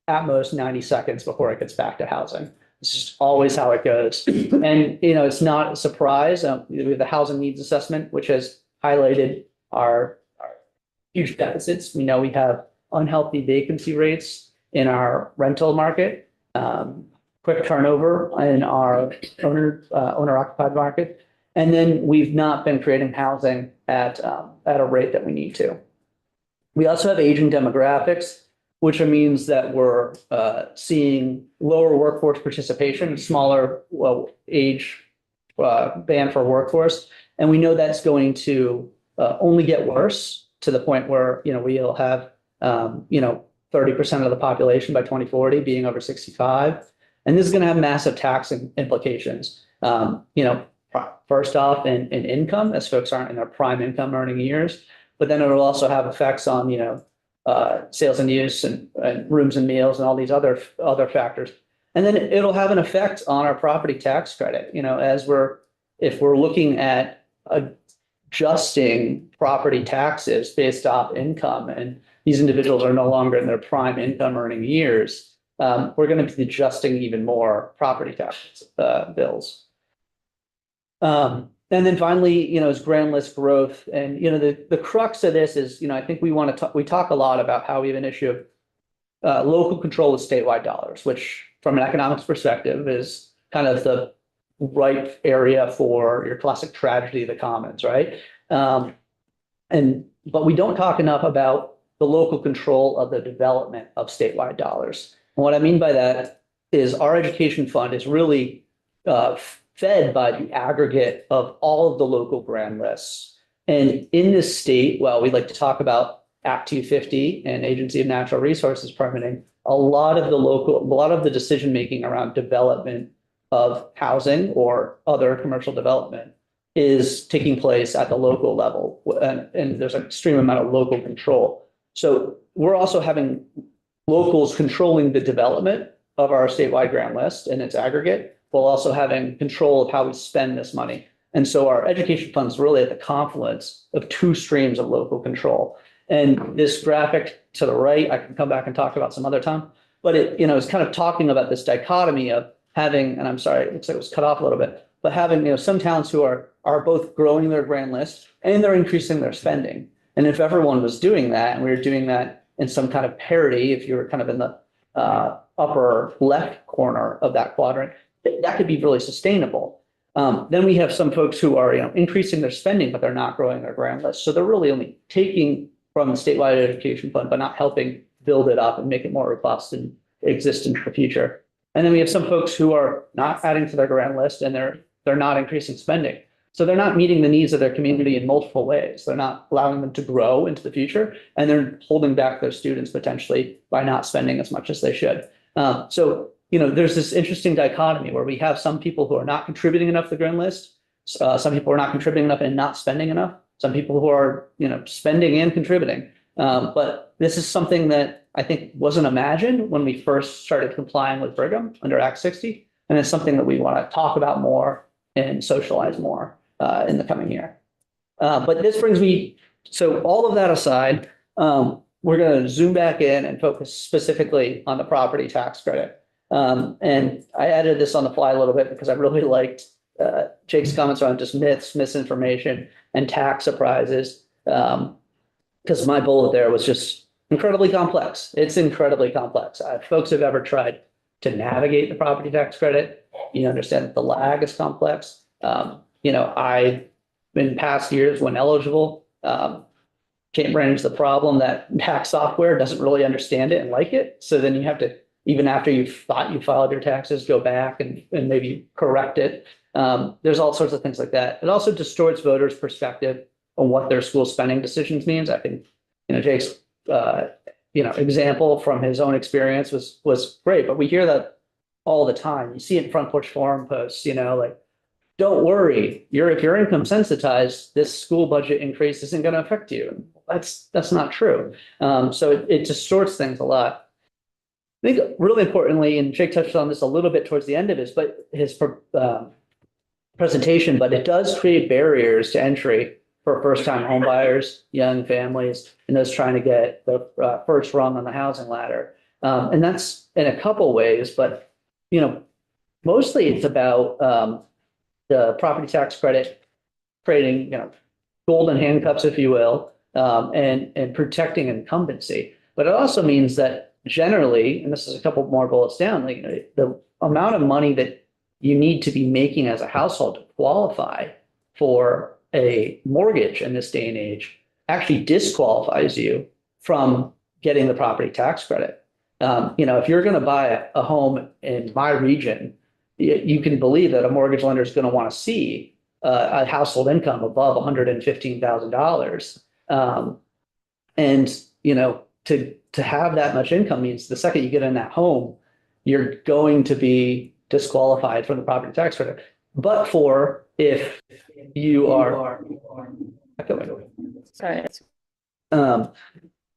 at most 90 seconds before it gets back to housing. It's just always how it goes. And, you know, it's not a surprise. We have the housing needs assessment, which has highlighted our huge deficits. We know we have unhealthy vacancy rates in our rental market, quick turnover in our owner occupied market, And then we've not been creating housing at a rate that we need to. We also have aging demographics, which means that we're seeing lower workforce participation, smaller age band for workforce. And we know that's going to only get worse to the point where, we'll have, 30% of the population by 2040 being over 65. And this is going to have massive tax implications. First off in income, as folks aren't in their prime income earning years, but then it'll also have effects on, sales and use and rooms and meals and all these other factors. And then it'll have an effect on our property tax credit, if we're looking at adjusting property taxes based off income, and these individuals are no longer in their prime income earning years, we're going to be adjusting even more property tax bills. And then finally, is grand list growth. And, the crux of this is, I think we talk a lot about how we have an issue of local control of statewide dollars, which from an economics perspective is kind of the right area for your classic tragedy of the commons, right? But we don't talk enough about the local control of the development of statewide dollars. And what I mean by that is our education fund is really fed by the aggregate of all of the local grand lists. And in this state, well, we like to talk about Act 250 and Agency of Natural Resources permitting, a lot of the decision-making around development of housing or other commercial development is taking place at the local level. And there's an extreme amount of local control. So we're also having locals controlling the development of our statewide grand list and its aggregate, while also having control of how we spend this money. And so our education fund is really at the confluence of two streams of local control. And this graphic to the right, I can come back and talk about some other time, but it, is kind of talking about this dichotomy of having, and I'm sorry, it looks like it was cut off a little bit, but having, some towns who are both growing their grand list and they're increasing their spending. And if everyone was doing that, and we were doing that in some kind of parity, if you were kind of in the upper left corner of that quadrant, that could be really sustainable. Then we have some folks who are, increasing their spending, but they're not growing their grand list. So they're really only taking from the statewide education fund, but not helping build it up and make it more robust and exist in the future. And then we have some folks who are not adding to their grand list, and they're not increasing spending. So they're not meeting the needs of their community in multiple ways. They're not allowing them to grow into the future, and they're holding back their students potentially by not spending as much as they should. So there's this interesting dichotomy where we have some people who are not contributing enough to the grand list. Some people are not contributing enough and not spending enough. Some people who are, spending and contributing. But this is something that I think wasn't imagined when we first started complying with Brigham under Act 60. And it's something that we want to talk about more and socialize more in the coming year. But this brings me, so all of that aside, we're going to zoom back in and focus specifically on the property tax credit. And I added this on the fly a little bit because I really liked Jake's comments around just myths, misinformation, and tax surprises. Because my bullet there was just incredibly complex. It's incredibly complex. If folks have ever tried to navigate the property tax credit, you understand that the lag is complex. I, in past years when eligible, ran into the problem that tax software doesn't really understand it and like it. So then you have to, even after you thought you filed your taxes, go back and maybe correct it. There's all sorts of things like that. It also distorts voters' perspective on what their school spending decisions means. I think, Jake's, example from his own experience was great, but we hear that all the time. You see it in front porch forum posts, like, don't worry, if you're income sensitized, this school budget increase isn't going to affect you. That's not true. So it distorts things a lot. I think really importantly, and Jake touched on this a little bit towards the end of his presentation, but it does create barriers to entry for first-time home buyers, young families, and those trying to get the first rung on the housing ladder. And that's in a couple ways, but mostly it's about the property tax credit creating golden handcuffs, if you will, and protecting incumbency. But it also means that generally, and this is a couple more bullets down, the amount of money that you need to be making as a household to qualify for a mortgage in this day and age actually disqualifies you from getting the property tax credit. If you're going to buy a home in my region, you can believe that a mortgage lender is going to want to see a household income above $115,000. To have that much income means the second you get in that home, you're going to be disqualified from the property tax credit. But for if you are, Sorry.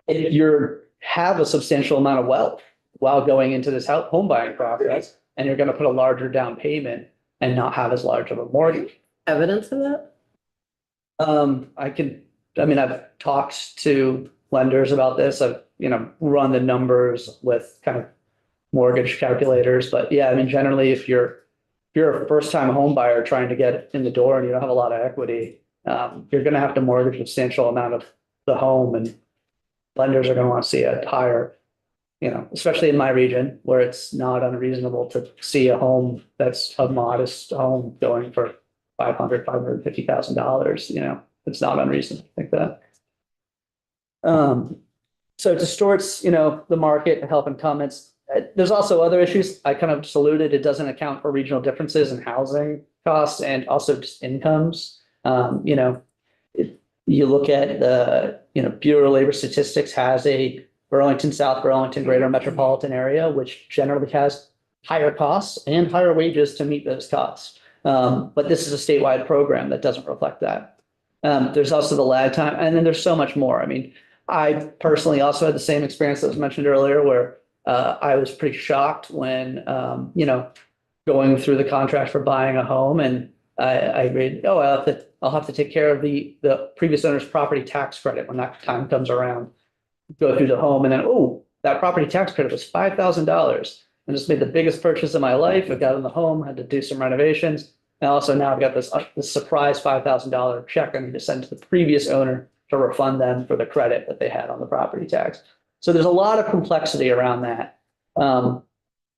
if you have a substantial amount of wealth while going into this home buying process, and you're going to put a larger down payment and not have as large of a mortgage. Evidence of that? I've talked to lenders about this. I've, run the numbers with kind of mortgage calculators, but yeah, generally if you're a first-time home buyer trying to get in the door and you don't have a lot of equity, you're going to have to mortgage a substantial amount of the home, and lenders are going to want to see a higher, especially in my region where it's not unreasonable to see a home that's a modest home going for $550,000. It's not unreasonable to think that. So it distorts, the market, help and comments. There's also other issues. I kind of just alluded, it doesn't account for regional differences in housing costs and also just incomes. You look at the, Bureau of Labor Statistics has a Burlington, South Burlington, greater metropolitan area, which generally has higher costs and higher wages to meet those costs. But this is a statewide program that doesn't reflect that. There's also the lag time, and then there's so much more. I personally also had the same experience that was mentioned earlier, where I was pretty shocked when, going through the contract for buying a home, and I read, I'll have to take care of the previous owner's property tax credit when that time comes around. Go through the home, and then, that property tax credit was $5,000. I just made the biggest purchase of my life. I got in the home, had to do some renovations. And also now I've got this surprise $5,000 check I need to send to the previous owner to refund them for the credit that they had on the property tax. So there's a lot of complexity around that.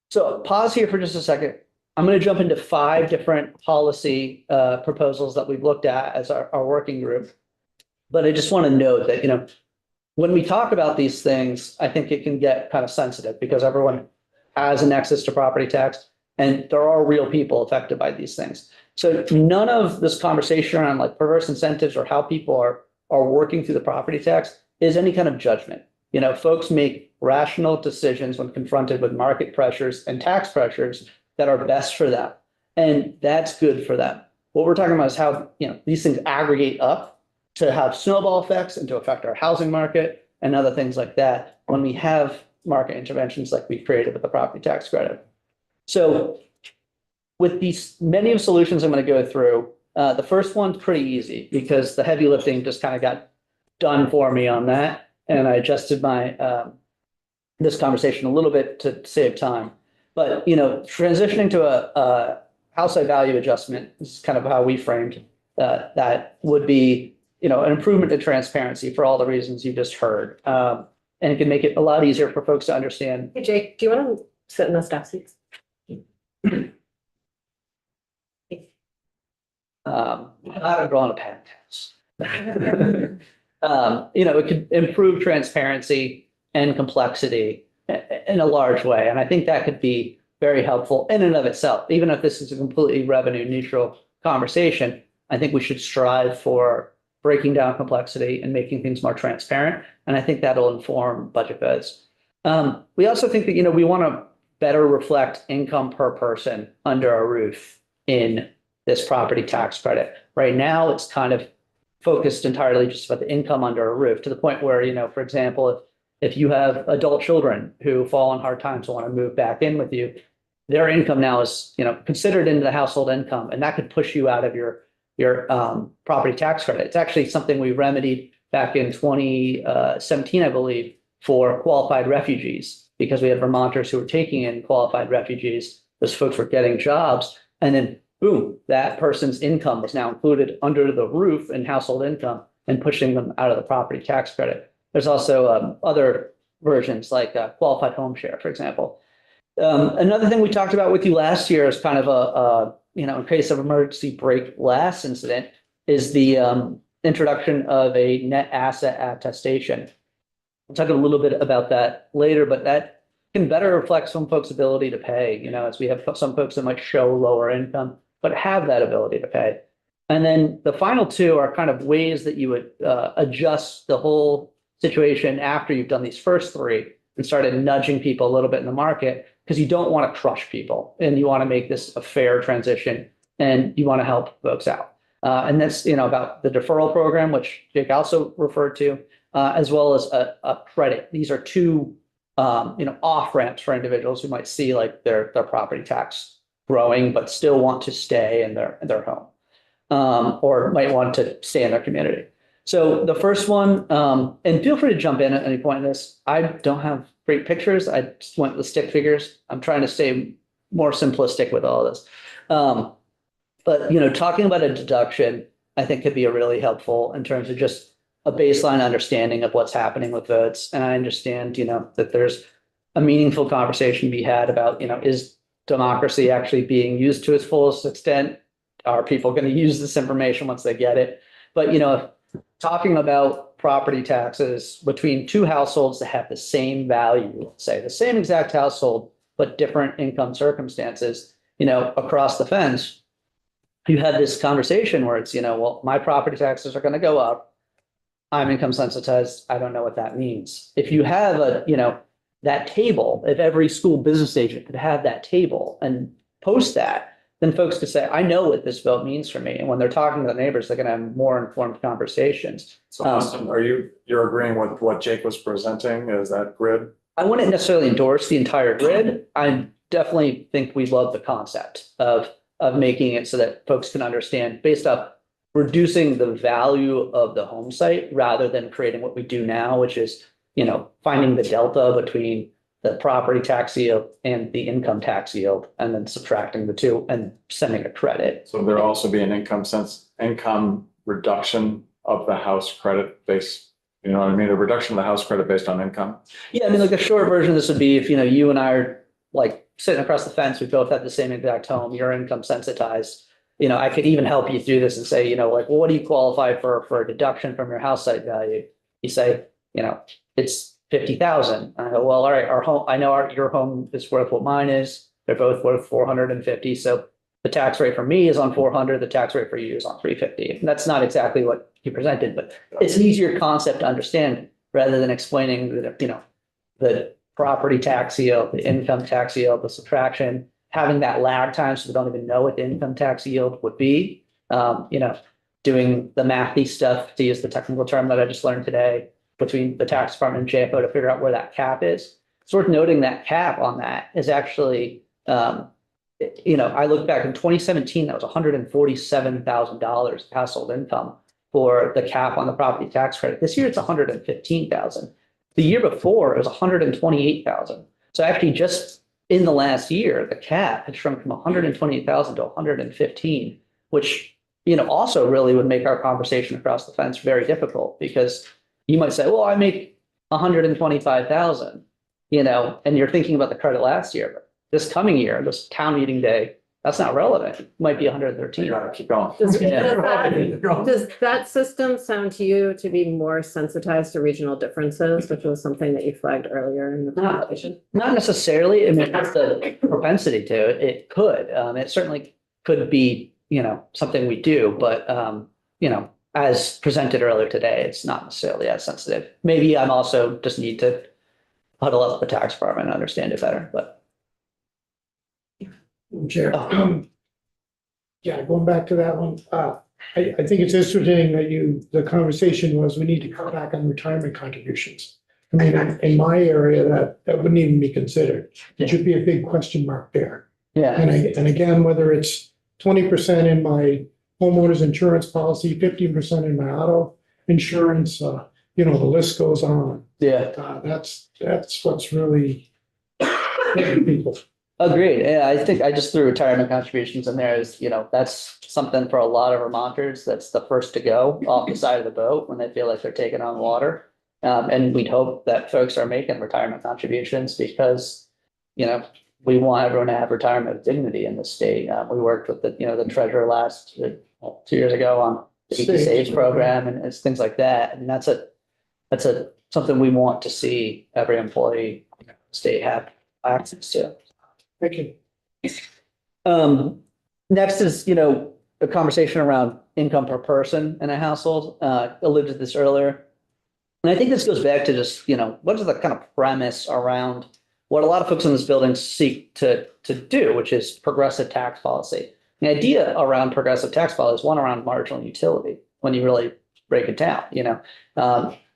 So pause here for just a second. I'm going to jump into 5 different policy proposals that we've looked at as our working group. But I just want to note that, when we talk about these things, I think it can get kind of sensitive because everyone has a nexus to property tax, and there are real people affected by these things. So none of this conversation around like perverse incentives or how people are working through the property tax is any kind of judgment. Folks make rational decisions when confronted with market pressures and tax pressures that are best for them. And that's good for them. What we're talking about is how, these things aggregate up to have snowball effects and to affect our housing market and other things like that when we have market interventions like we've created with the property tax credit. So with these many of solutions I'm going to go through, the first one's pretty easy because the heavy lifting just kind of got done for me on that. And I adjusted my this conversation a little bit to save time. But, transitioning to a house side value adjustment is kind of how we framed that would be, an improvement in transparency for all the reasons you just heard. And it can make it a lot easier for folks to understand. Hey, Jake, do you want to sit in the staff seats? How to draw on a pen test. It could improve transparency and complexity in a large way. And I think that could be very helpful in and of itself. Even if this is a completely revenue neutral conversation, I think we should strive for breaking down complexity and making things more transparent. And I think that'll inform budget bids. We also think that, we want to better reflect income per person under a roof in this property tax credit. Right now, it's kind of focused entirely just about the income under a roof to the point where, for example, if you have adult children who fall on hard times and want to move back in with you, their income now is, considered into the household income, and that could push you out of your property tax credit. It's actually something we remedied back in 2017, I believe, for qualified refugees, because we had Vermonters who were taking in qualified refugees. Those folks were getting jobs, and then boom, that person's income was now included under the roof in household income and pushing them out of the property tax credit. There's also other versions like qualified home share, for example. Another thing we talked about with you last year is kind of in case of emergency break glass incident, is the introduction of a net asset attestation. We'll talk a little bit about that later, but that can better reflect some folks' ability to pay, you know, as we have some folks that might show lower income, but have that ability to pay. And then the final two are kind of ways that you would adjust the whole situation after you've done these first three and started nudging people a little bit in the market, because you don't want to crush people and you want to make this a fair transition and you want to help folks out. And that's, you know, about the deferral program, which Jake also referred to, as well as a credit. These are two, you know, off ramps for individuals who might see like their property tax growing, but still want to stay in their home, or might want to stay in their community. So the first one, and feel free to jump in at any point in this. I don't have great pictures. I just went with stick figures. I'm trying to stay more simplistic with all this. But, you know, talking about a deduction, I think could be a really helpful in terms of just a baseline understanding of what's happening with votes. And I understand, you know, that there's a meaningful conversation to be had about, you know, is democracy actually being used to its fullest extent? Are people going to use this information once they get it? But, you know, talking about property taxes between two households that have the same value, say the same exact household, but different income circumstances, you know, across the fence, you have this conversation where it's, you know, well, my property taxes are going to go up. I'm income sensitized. I don't know what that means. If you have a, you know, that table, if every school business agent could have that table and post that, then folks could say, I know what this vote means for me. And when they're talking to the neighbors, they're going to have more informed conversations. So Austin, you're agreeing with what Jake was presenting? Is that grid? I wouldn't necessarily endorse the entire grid. I definitely think we love the concept of making it so that folks can understand based off reducing the value of the home site rather than creating what we do now, which is, you know, finding the delta between the property tax yield and the income tax yield, and then subtracting the two and sending a credit. So there'll also be an income reduction of the house credit base. You know what I mean? A reduction of the house credit based on income. Yeah, I mean, like a short version of this would be if, you know, you and I are like sitting across the fence, we both have the same exact home, you're income sensitized. You know, I could even help you through this and say, you know, like, well, what do you qualify for a deduction from your house site value? You say, you know, it's 50,000. I go, well, all right, our home, I know your home is worth what mine is. They're both worth 450. So the tax rate for me is on 400. The tax rate for you is on 350. And that's not exactly what you presented, but it's an easier concept to understand rather than explaining that, you know, the property tax yield, the income tax yield, the subtraction, having that lag time so we don't even know what the income tax yield would be. You know, doing the mathy stuff, to use the technical term that I just learned today, between the tax department and JFO to figure out where that cap is. It's worth noting that cap on that is actually, you know, I look back in 2017, that was $147,000 household income for the cap on the property tax credit. This year it's $115,000. The year before it was $128,000. So actually just in the last year, the cap had shrunk from $128,000 to $115,000, which, you know, also really would make our conversation across the fence very difficult, because you might say, well, I make $125,000, you know, and you're thinking about the credit last year, but this coming year, this town meeting day, that's not relevant. It might be 113. You gotta keep going. Does Yeah. that system sound to you to be more sensitized to regional differences, which was something that you flagged earlier in the conversation? Not necessarily. I mean, that's the propensity to it. It could. It certainly could be, you know, something we do, but, you know, as presented earlier today, it's not necessarily as sensitive. Maybe I'm also just need to huddle up the tax department and understand it better, but. Chair. Yeah, going back to that one, I think it's interesting that the conversation was, we need to cut back on retirement contributions. I mean, in my area, that wouldn't even be considered. It should be a big question mark there. Yeah. And again, whether it's 20% in my homeowner's insurance policy, 15% in my auto insurance, you know, the list goes on. Yeah. That's what's really getting people. Agreed. Yeah, I think I just threw retirement contributions in there as, you know, that's something for a lot of Vermonters. That's the first to go off the side of the boat when they feel like they're taking on water. And we'd hope that folks are making retirement contributions because, you know, we want everyone to have retirement with dignity in the state. We worked with the treasurer 2 years ago on the SAVE program and it's things like that. And that's something we want to see every employee state have access to. Thank you. Next is, a conversation around income per person in a household. Alluded to this earlier. And I think this goes back to just, what is the kind of premise around what a lot of folks in this building seek to do, which is progressive tax policy. The idea around progressive tax policy is one around marginal utility, when you really break it down,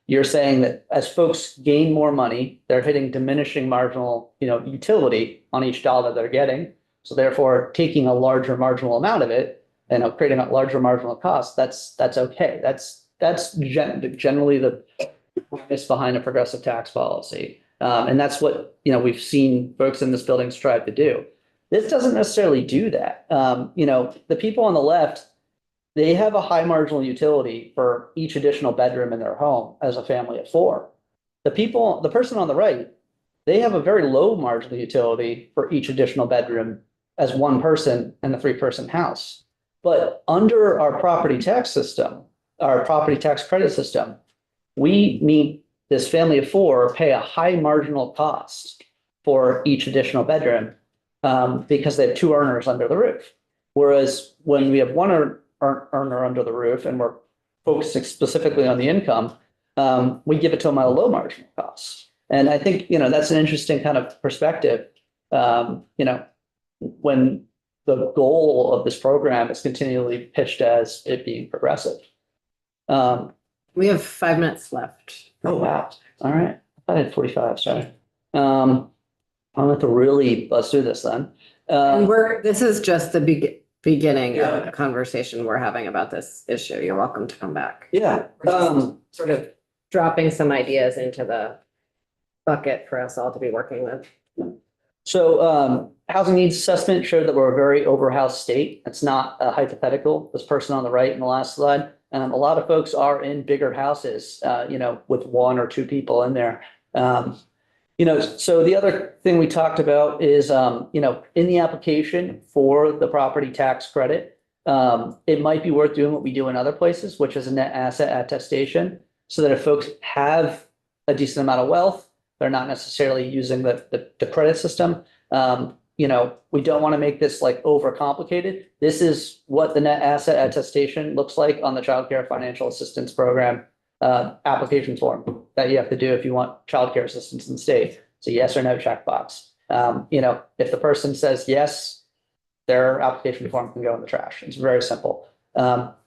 you're saying that as folks gain more money, they're hitting diminishing marginal, utility on each dollar they're getting. So therefore, taking a larger marginal amount of it and creating a larger marginal cost, that's okay. That's generally the premise behind a progressive tax policy. And that's what, we've seen folks in this building strive to do. This doesn't necessarily do that. The people on the left, they have a high marginal utility for each additional bedroom in their home as a family of 4. The person on the right, they have a very low marginal utility for each additional bedroom as one person in the 3-person house. But under our property tax system, our property tax credit system, we meet this family of 4 pay a high marginal cost for each additional bedroom because they have 2 earners under the roof. Whereas when we have 1 earner under the roof and we're focusing specifically on the income, we give it to them at a low marginal cost. And I think, that's an interesting kind of perspective, when the goal of this program is continually pitched as it being progressive. We have 5 minutes left. Oh, wow. All right. I had 45, sorry. I'm going to have to really buzz through this then. And this is just the beginning Yeah. of the conversation we're having about this issue. You're welcome to come back. Yeah. Sort of dropping some ideas into the bucket for us all to be working with. So housing needs assessment showed that we're a very overhoused state. It's not a hypothetical. This person on the right in the last slide. A lot of folks are in bigger houses, with 1 or 2 people in there. So the other thing we talked about is, in the application for the property tax credit, it might be worth doing what we do in other places, which is a net asset attestation, so that if folks have a decent amount of wealth, they're not necessarily using the credit system. We don't want to make this like overcomplicated. This is what the net asset attestation looks like on the Child Care Financial Assistance Program application form that you have to do if you want childcare assistance in the state. It's a yes or no checkbox. If the person says yes, their application form can go in the trash. It's very simple. But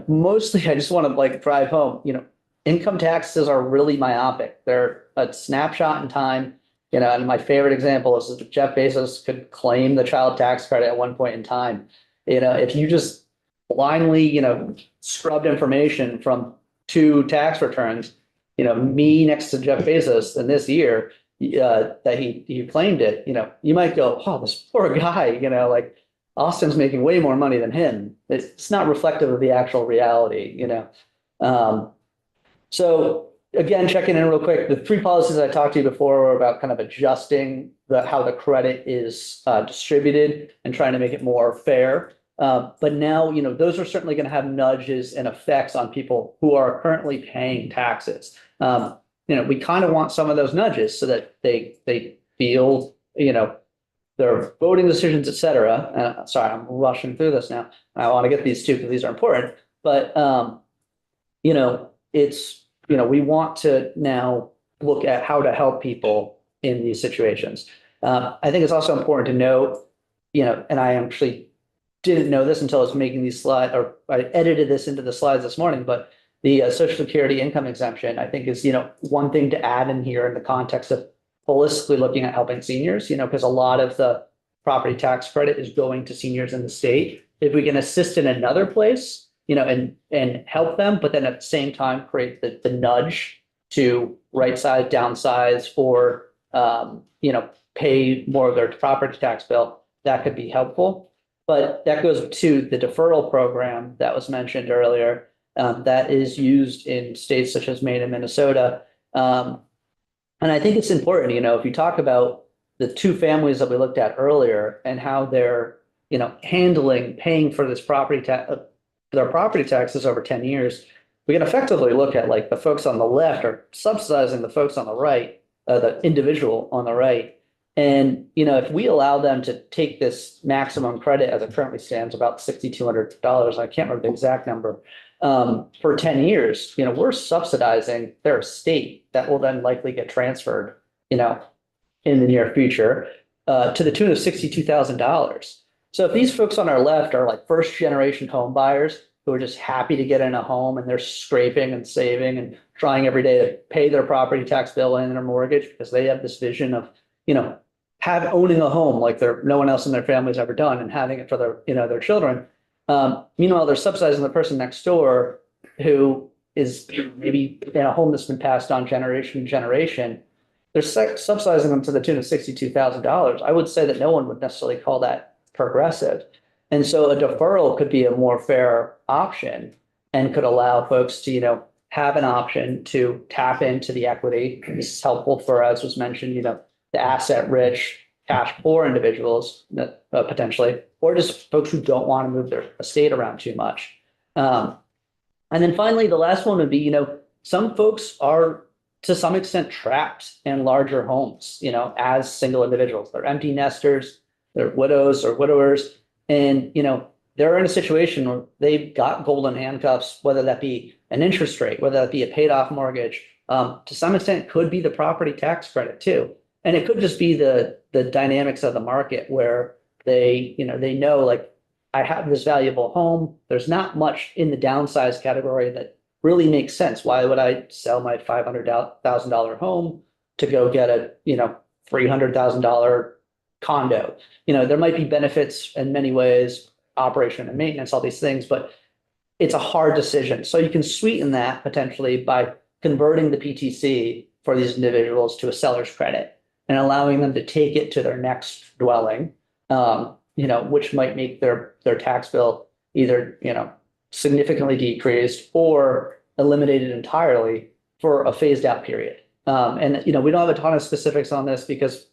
mostly I just want to drive home, income taxes are really myopic. They're a snapshot in time. And my favorite example is that Jeff Bezos could claim the child tax credit at one point in time. If you just blindly, scrubbed information from 2 tax returns, me next to Jeff Bezos in this year, that he claimed it, you might go, oh, this poor guy, Austin's making way more money than him. It's not reflective of the actual reality, So again, checking in real quick, the 3 policies I talked to you before were about kind of adjusting how the credit is distributed and trying to make it more fair. But now, those are certainly going to have nudges and effects on people who are currently paying taxes. We kind of want some of those nudges so that they feel, their voting decisions, et cetera. Sorry, I'm rushing through this now. I want to get these 2 because these are important. But, we want to now look at how to help people in these situations. I think it's also important to note, and I actually didn't know this until I was making these slides, or I edited this into the slides this morning, but the Social Security income exemption, I think is, one thing to add in here in the context of holistically looking at helping seniors, because a lot of the property tax credit is going to seniors in the state. If we can assist in another place, and help them, but then at the same time create the nudge to right size, downsize, or, pay more of their property tax bill, that could be helpful. But that goes to the deferral program that was mentioned earlier, that is used in states such as Maine and Minnesota. And I think it's important, if you talk about the 2 families that we looked at earlier and how they're, handling paying for this property tax, their property taxes over 10 years, we can effectively look at like the folks on the left are subsidizing the folks on the right, the individual on the right. And, you know, if we allow them to take this maximum credit as it currently stands, about $6,200, I can't remember the exact number, for 10 years, you know, we're subsidizing their estate that will then likely get transferred, you know, in the near future, to the tune of $62,000. So if these folks on our left are like first generation home buyers who are just happy to get in a home and they're scraping and saving and trying every day to pay their property tax bill and their mortgage because they have this vision of, you know, owning a home like no one else in their family's ever done and having it for their, you know, their children. Meanwhile, they're subsidizing the person next door who is maybe in a home that's been passed on generation to generation. They're subsidizing them to the tune of $62,000. I would say that no one would necessarily call that progressive. And so a deferral could be a more fair option and could allow folks to, you know, have an option to tap into the equity. This is helpful for, as was mentioned, you know, the asset rich, cash poor individuals potentially, or just folks who don't want to move their estate around too much. And then finally, the last one would be, you know, some folks are to some extent trapped in larger homes, you know, as single individuals. They're empty nesters, they're widows or widowers. And, you know, they're in a situation where they've got golden handcuffs, whether that be an interest rate, whether that be a paid off mortgage, to some extent it could be the property tax credit too. And it could just be the dynamics of the market where they, you know, they know like I have this valuable home. There's not much in the downsize category that really makes sense. Why would I sell my $500,000 home to go get a, you know, $300,000 condo? You know, there might be benefits in many ways, operation and maintenance, all these things, but it's a hard decision. So you can sweeten that potentially by converting the PTC for these individuals to a seller's credit and allowing them to take it to their next dwelling, you know, which might make their tax bill either, you know, significantly decreased or eliminated entirely for a phased out period. And, you know, we don't have a ton of specifics on this because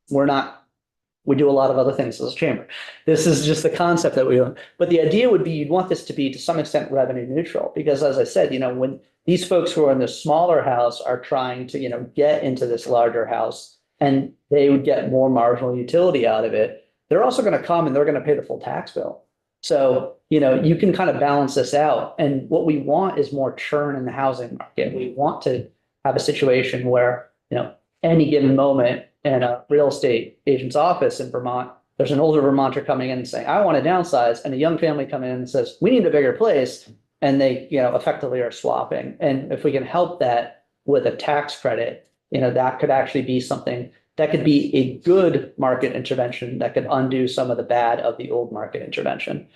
we do a lot of other things as a chamber. This is just the concept that we own. But the idea would be you'd want this to be to some extent revenue neutral, because as I said, you know, when these folks who are in the smaller house are trying to, you know, get into this larger house and they would get more marginal utility out of it, they're also going to come and they're going to pay the full tax bill. So, you know, you can kind of balance this out. And what we want is more churn in the housing market. We want to have a situation where, you know, any given moment in a real estate agent's office in Vermont, there's an older Vermonter coming in and saying, I want to downsize, and a young family coming in and says, we need a bigger place. And they, you know, effectively are swapping. And if we can help that with a tax credit, you know, that could actually be something that could be a good market intervention that could undo some of the bad of the old market intervention.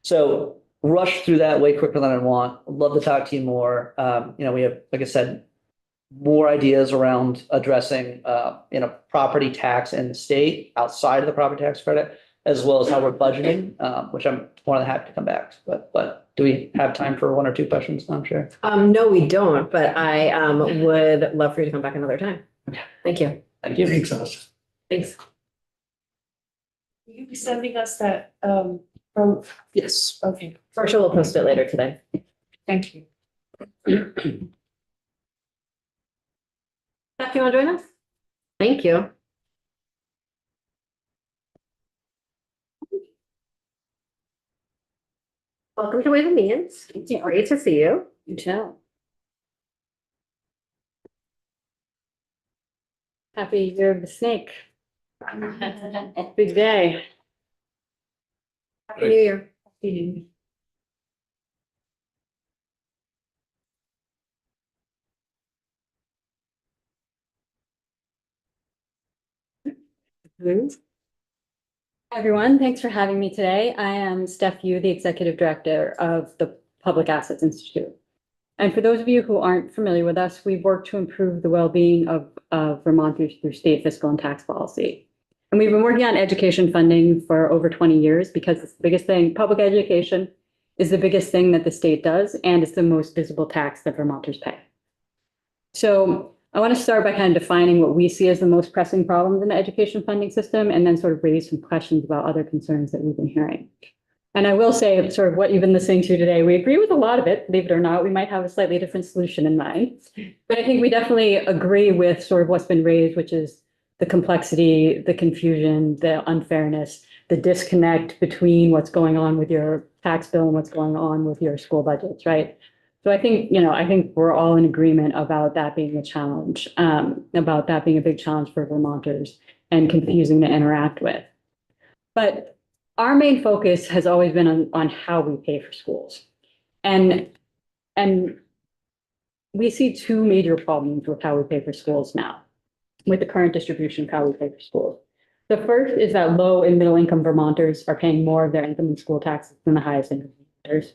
So rush through that way quicker than I want. I'd love to talk to you more. You know, we have, like I said, more ideas around addressing, you know, property tax in the state outside of the property tax credit, as well as how we're budgeting, which I'm more than happy to come back. But do we have time for one or two questions, Madam Chair? No, we don't, but I would love for you to come back another time. Thank you. Thank you. Thanks, Alice. Thanks. Will you be sending us that, from, Yes. okay, Marsha will post it later today. thank you. Beth, you want to join us? Thank you. Welcome to Ways and Means. It's great to see you. You too. Happy Year of the Snake. Big day. Happy New Year. Hi, everyone. Thanks for having me today. I am Steph Yu, the Executive Director of the Public Assets Institute. And for those of you who aren't familiar with us, we've worked to improve the well-being of Vermonters through state fiscal and tax policy. And we've been working on education funding for over 20 years because it's the biggest thing. Public education is the biggest thing that the state does, and it's the most visible tax that Vermonters pay. So I want to start by kind of defining what we see as the most pressing problems in the education funding system, and then sort of raise some questions about other concerns that we've been hearing. And I will say, sort of what you've been listening to today, we agree with a lot of it, believe it or not. We might have a slightly different solution in mind. But I think we definitely agree with sort of what's been raised, which is the complexity, the confusion, the unfairness, the disconnect between what's going on with your tax bill and what's going on with your school budgets, right? So I think, I think we're all in agreement about that being a challenge, about that being a big challenge for Vermonters and confusing to interact with. But our main focus has always been on how we pay for schools. And we see two major problems with how we pay for schools now, with the current distribution of how we pay for schools. The first is that low and middle income Vermonters are paying more of their income in school taxes than the highest income Vermonters.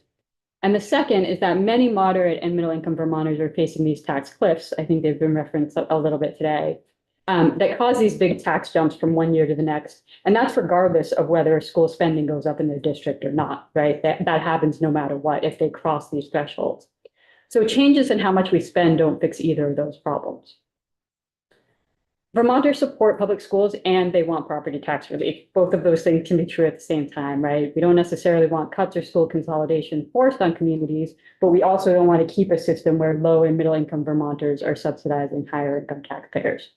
And the second is that many moderate and middle income Vermonters are facing these tax cliffs. I think they've been referenced a little bit today. That cause these big tax jumps from one year to the next. And that's regardless of whether school spending goes up in their district or not, right? That happens no matter what if they cross these thresholds. So changes in how much we spend don't fix either of those problems. Vermonters support public schools and they want property tax relief. Both of those things can be true at the same time, right? We don't necessarily want cuts or school consolidation forced on communities, but we also don't want to keep a system where low and middle income Vermonters are subsidizing higher income taxpayers.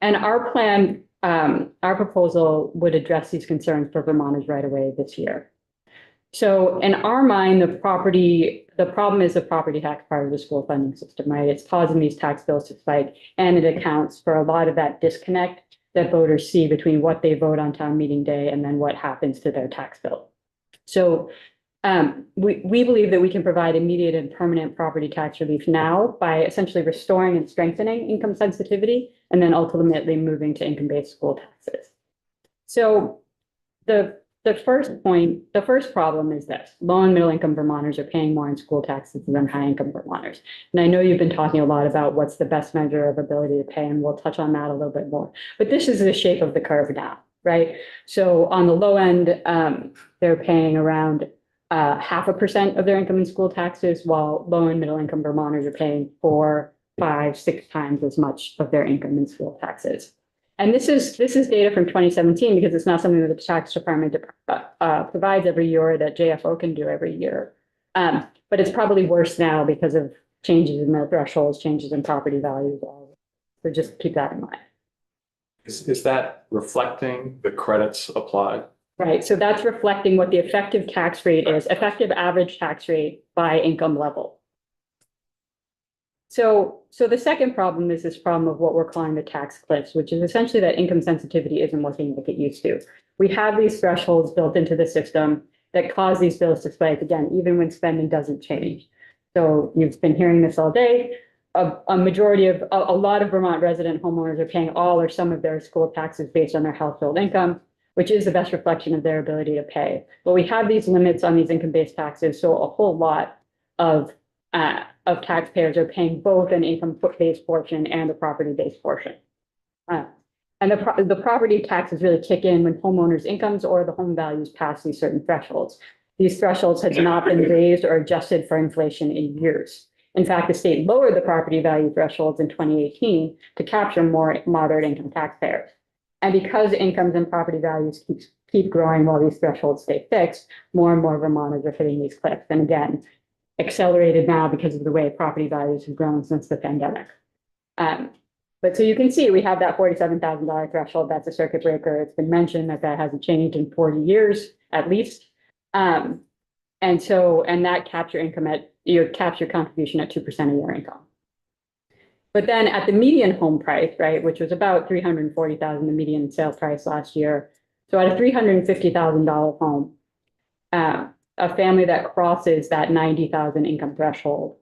And our plan, our proposal would address these concerns for Vermonters right away this year. So in our mind, the problem is the property tax part of the school funding system, right? It's causing these tax bills to spike, and it accounts for a lot of that disconnect that voters see between what they vote on town meeting day and then what happens to their tax bill. So we believe that we can provide immediate and permanent property tax relief now by essentially restoring and strengthening income sensitivity and then ultimately moving to income-based school taxes. So the first problem is this: low and middle income Vermonters are paying more in school taxes than high income Vermonters. And I know you've been talking a lot about what's the best measure of ability to pay, and we'll touch on that a little bit more. But this is the shape of the curve now, right? So on the low end, they're paying around 0.5% of their income in school taxes, while low and middle income Vermonters are paying 4, 5, 6 times as much of their income in school taxes. And this is data from 2017 because it's not something that the tax department provides every year or that JFO can do every year. But it's probably worse now because of changes in the thresholds, changes in property values. So just keep that in mind. Is that reflecting the credits applied? Right, so that's reflecting what the effective tax rate is, effective average tax rate by income level. So the second problem is this problem of what we're calling the tax cliffs, which is essentially that income sensitivity isn't working like it used to. We have these thresholds built into the system that cause these bills to spike, again, even when spending doesn't change. So you've been hearing this all day. A majority of, a lot of Vermont resident homeowners are paying all or some of their school taxes based on their household income, which is the best reflection of their ability to pay. But we have these limits on these income-based taxes, so a whole lot of taxpayers are paying both an income-based portion and a property-based portion. And the property taxes really kick in when homeowners' incomes or the home values pass these certain thresholds. These thresholds had not been raised or adjusted for inflation in years. In fact, the state lowered the property value thresholds in 2018 to capture more moderate income taxpayers. And because incomes and property values keep growing while these thresholds stay fixed, more and more Vermonters are hitting these cliffs. And again, accelerated now because of the way property values have grown since the pandemic. But so you can see we have that $47,000 threshold. That's a circuit breaker. It's been mentioned that hasn't changed in 40 years at least. And that capture income capture contribution at 2% of your income. But then at the median home price, right, which was about $340,000, the median sale price last year. So at a $350,000 home, a family that crosses that 90,000 income threshold,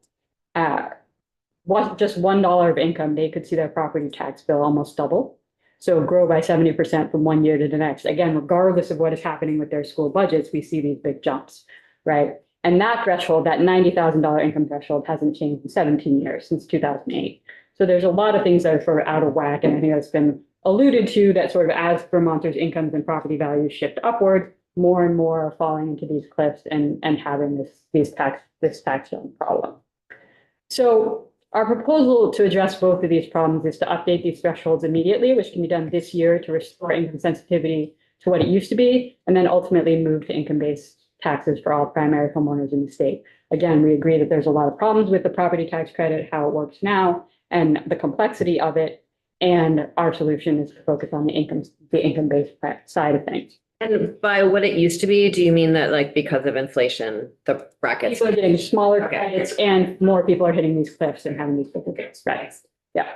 just $1 of income, they could see their property tax bill almost double. So grow by 70% from one year to the next. Again, regardless of what is happening with their school budgets, we see these big jumps, right? And that threshold, that $90,000 income threshold, hasn't changed in 17 years, since 2008. So there's a lot of things that are sort of out of whack. And I think that's been alluded to, that sort of as Vermonters' incomes and property values shift upward, more and more are falling into these cliffs and having this tax zone problem. So our proposal to address both of these problems is to update these thresholds immediately, which can be done this year to restore income sensitivity to what it used to be, and then ultimately move to income-based taxes for all primary homeowners in the state. Again, we agree that there's a lot of problems with the property tax credit, how it works now, and the complexity of it. And our solution is to focus on the income-based side of things. And by what it used to be, do you mean that like because of inflation, the brackets? People are getting smaller Okay. credits and more people are hitting these cliffs and having these difficulties, right? Yeah.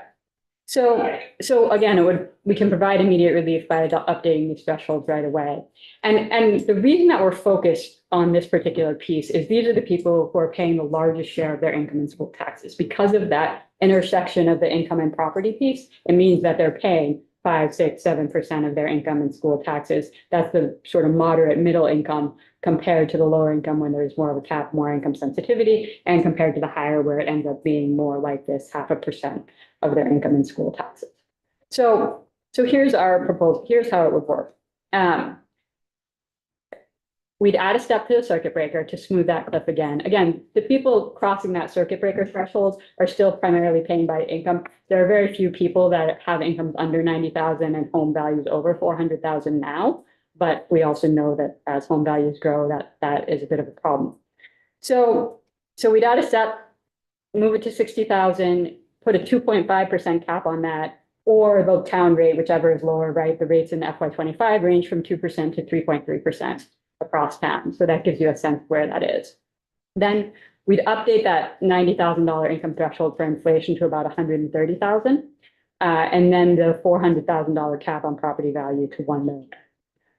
So again, we can provide immediate relief by updating these thresholds right away. And the reason that we're focused on this particular piece is these are the people who are paying the largest share of their income in school taxes. Because of that intersection of the income and property piece, it means that they're paying 5, 6, 7% of their income in school taxes. That's the sort of moderate middle income compared to the lower income when there's more of a cap, more income sensitivity, and compared to the higher where it ends up being more like this 0.5% of their income in school taxes. So here's our proposal. Here's how it would work. We'd add a step to the circuit breaker to smooth that cliff again. Again, the people crossing that circuit breaker threshold are still primarily paying by income. There are very few people that have incomes under 90,000 and home values over 400,000 now. But we also know that as home values grow, that is a bit of a problem. So we'd add a step, move it to 60,000, put a 2.5% cap on that, or the town rate, whichever is lower, right? The rates in FY25 range from 2% to 3.3% across town. So that gives you a sense where that is. Then we'd update that $90,000 income threshold for inflation to about 130,000, and then the $400,000 cap on property value to 1 million.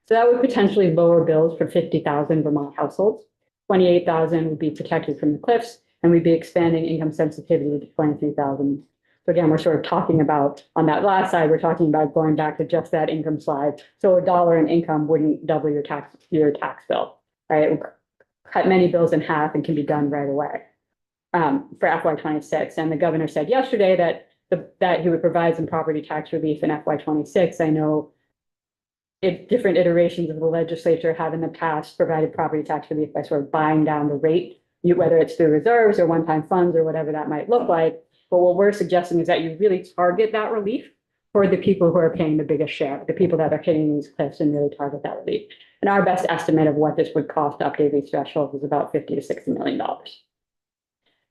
So that would potentially lower bills for 50,000 Vermont households. 28,000 would be protected from the cliffs, and we'd be expanding income sensitivity to 23,000. So again, we're sort of talking about, on that last side, we're talking about going back to just that income slide. So $1 in income wouldn't double your tax bill, right? It would cut many bills in half and can be done right away for FY26. And the governor said yesterday that he would provide some property tax relief in FY26. I know different iterations of the legislature have in the past provided property tax relief by sort of buying down the rate, whether it's through reserves or one-time funds or whatever that might look like. But what we're suggesting is that you really target that relief for the people who are paying the biggest share, the people that are hitting these cliffs, and really target that relief. And our best estimate of what this would cost to update these thresholds is about $50 to $60 million.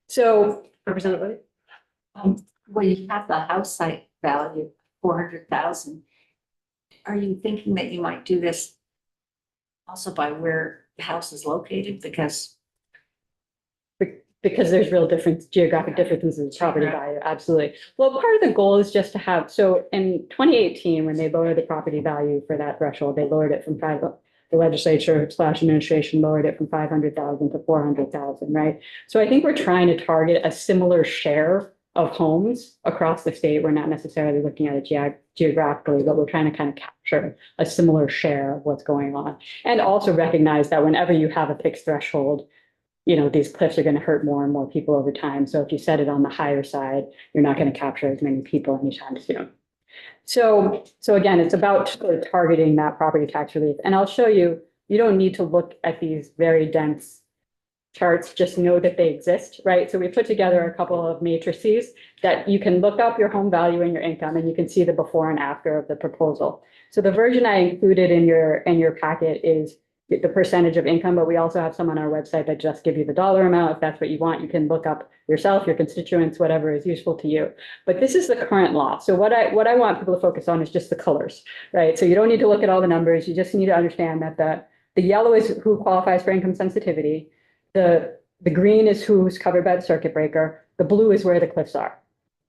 So, Representative Woody? Well, you have the house site value, 400,000. Are you thinking that you might do this also by where the house is located? Because there's real geographic differences in property value, absolutely. Well, part of the goal is just to have, so in 2018, when they lowered the property value for that threshold, they lowered it from the legislature / administration lowered it from 500,000 to 400,000, right? So I think we're trying to target a similar share of homes across the state. We're not necessarily looking at it geographically, but we're trying to kind of capture a similar share of what's going on. And also recognize that whenever you have a fixed threshold, these cliffs are going to hurt more and more people over time. So if you set it on the higher side, you're not going to capture as many people anytime soon. So again, it's about sort of targeting that property tax relief. And I'll show you, you don't need to look at these very dense charts, just know that they exist, right? So we put together a couple of matrices that you can look up your home value and your income, and you can see the before and after of the proposal. So the version I included in your packet is the percentage of income, but we also have some on our website that just give you the dollar amount. If that's what you want, you can look up yourself, your constituents, whatever is useful to you. But this is the current law. So what I want people to focus on is just the colors, right? So you don't need to look at all the numbers. You just need to understand that the yellow is who qualifies for income sensitivity. The green is who's covered by the circuit breaker. The blue is where the cliffs are.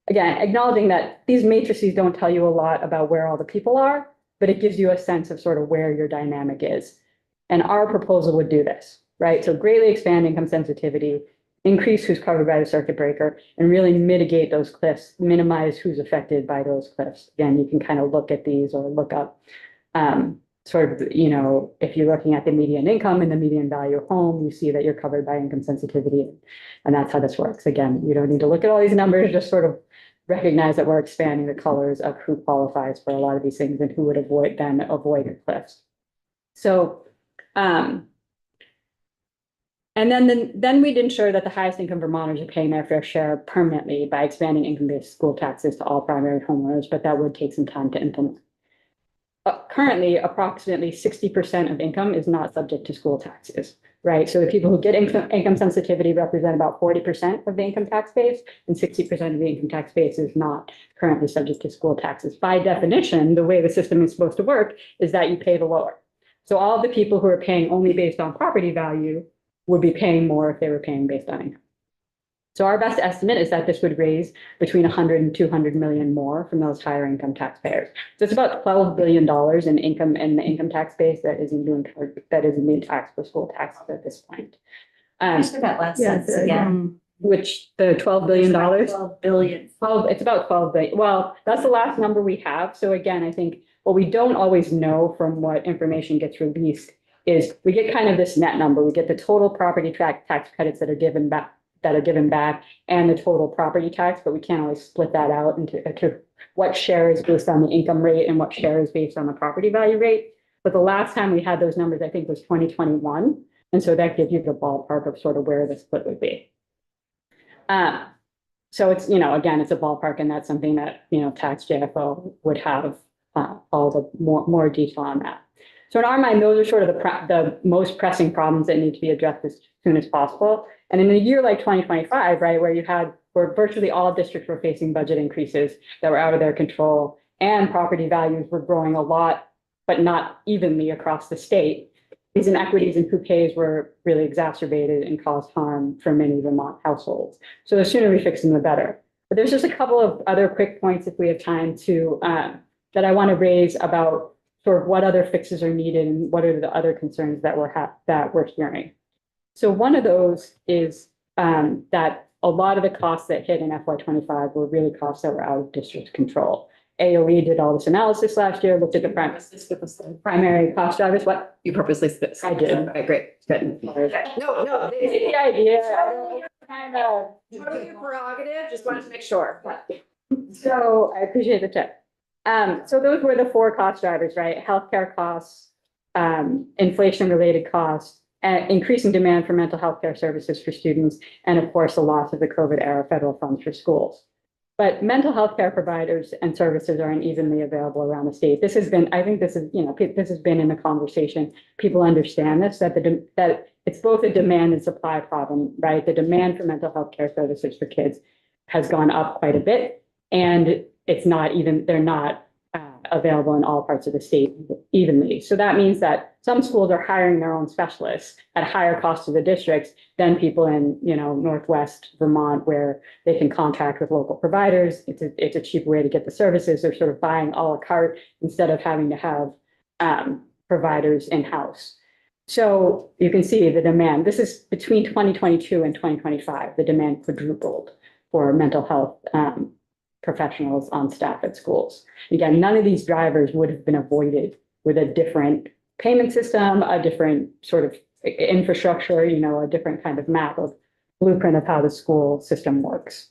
Again, acknowledging that these matrices don't tell you a lot about where all the people are, but it gives you a sense of sort of where your dynamic is. And our proposal would do this, right? So greatly expand income sensitivity, increase who's covered by the circuit breaker, and really mitigate those cliffs, minimize who's affected by those cliffs. Again, you can kind of look at these or look up sort of, if you're looking at the median income and the median value of home, you see that you're covered by income sensitivity. And that's how this works. Again, you don't need to look at all these numbers, just sort of recognize that we're expanding the colors of who qualifies for a lot of these things and who would avoid the cliffs. So, and then we'd ensure that the highest income Vermonters are paying their fair share permanently by expanding income-based school taxes to all primary homeowners, but that would take some time to implement. Currently, approximately 60% of income is not subject to school taxes. right? So the people who get income sensitivity represent about 40% of the income tax base, and 60% of the income tax base is not currently subject to school taxes. By definition, the way the system is supposed to work is that you pay the lower. So all the people who are paying only based on property value would be paying more if they were paying based on income. So our best estimate is that this would raise between 100 and 200 million more from those higher income taxpayers. So it's about $12 billion in income in the income tax base that isn't being taxed for school taxes at this point. Just for that last Yeah, sentence again. Which the $12 billion? 12 billion. 12, it's about 12 billion. Well, that's the last number we have. So again, I think what we don't always know from what information gets released is we get kind of this net number. We get the total property tax credits that are given back and the total property tax, but we can't always split that out into what share is based on the income rate and what share is based on the property value rate. But the last time we had those numbers, I think was 2021. And so that gives you the ballpark of sort of where the split would be. So it's, again, it's a ballpark, and that's something that, tax JFO would have all the more detail on that. So in our mind, those are sort of the most pressing problems that need to be addressed as soon as possible. And in a year like 2025, right, where virtually all districts were facing budget increases that were out of their control, and property values were growing a lot, but not evenly across the state, these inequities in who pays were really exacerbated and caused harm for many Vermont households. So the sooner we fix them, the better. But there's just a couple of other quick points, if we have time to, that I want to raise about sort of what other fixes are needed and what are the other concerns that we're hearing. So one of those is that a lot of the costs that hit in FY25 were really costs that were out of district control. AOE did all this analysis last year, looked at the primary cost drivers. What? You purposely spit. I did. Okay, great. Good. No, The idea. Kind of. totally your prerogative, just wanted to make sure. So I appreciate the tip. So those were the four cost drivers, right? Healthcare costs, inflation-related costs, increasing demand for mental health care services for students, and of course, the loss of the COVID era federal funds for schools. But mental health care providers and services aren't evenly available around the state. This has been, I think this is, this has been in the conversation. People understand this, that it's both a demand and supply problem, right? The demand for mental health care services for kids has gone up quite a bit, and they're not available in all parts of the state evenly. So that means that some schools are hiring their own specialists at higher cost to the districts than people in, Northwest Vermont, where they can contract with local providers. It's a cheaper way to get the services. They're sort of buying a la carte instead of having to have providers in-house. So you can see the demand. This is between 2022 and 2025, the demand quadrupled for mental health professionals on staff at schools. Again, none of these drivers would have been avoided with a different payment system, a different sort of infrastructure, a different kind of map of blueprint of how the school system works.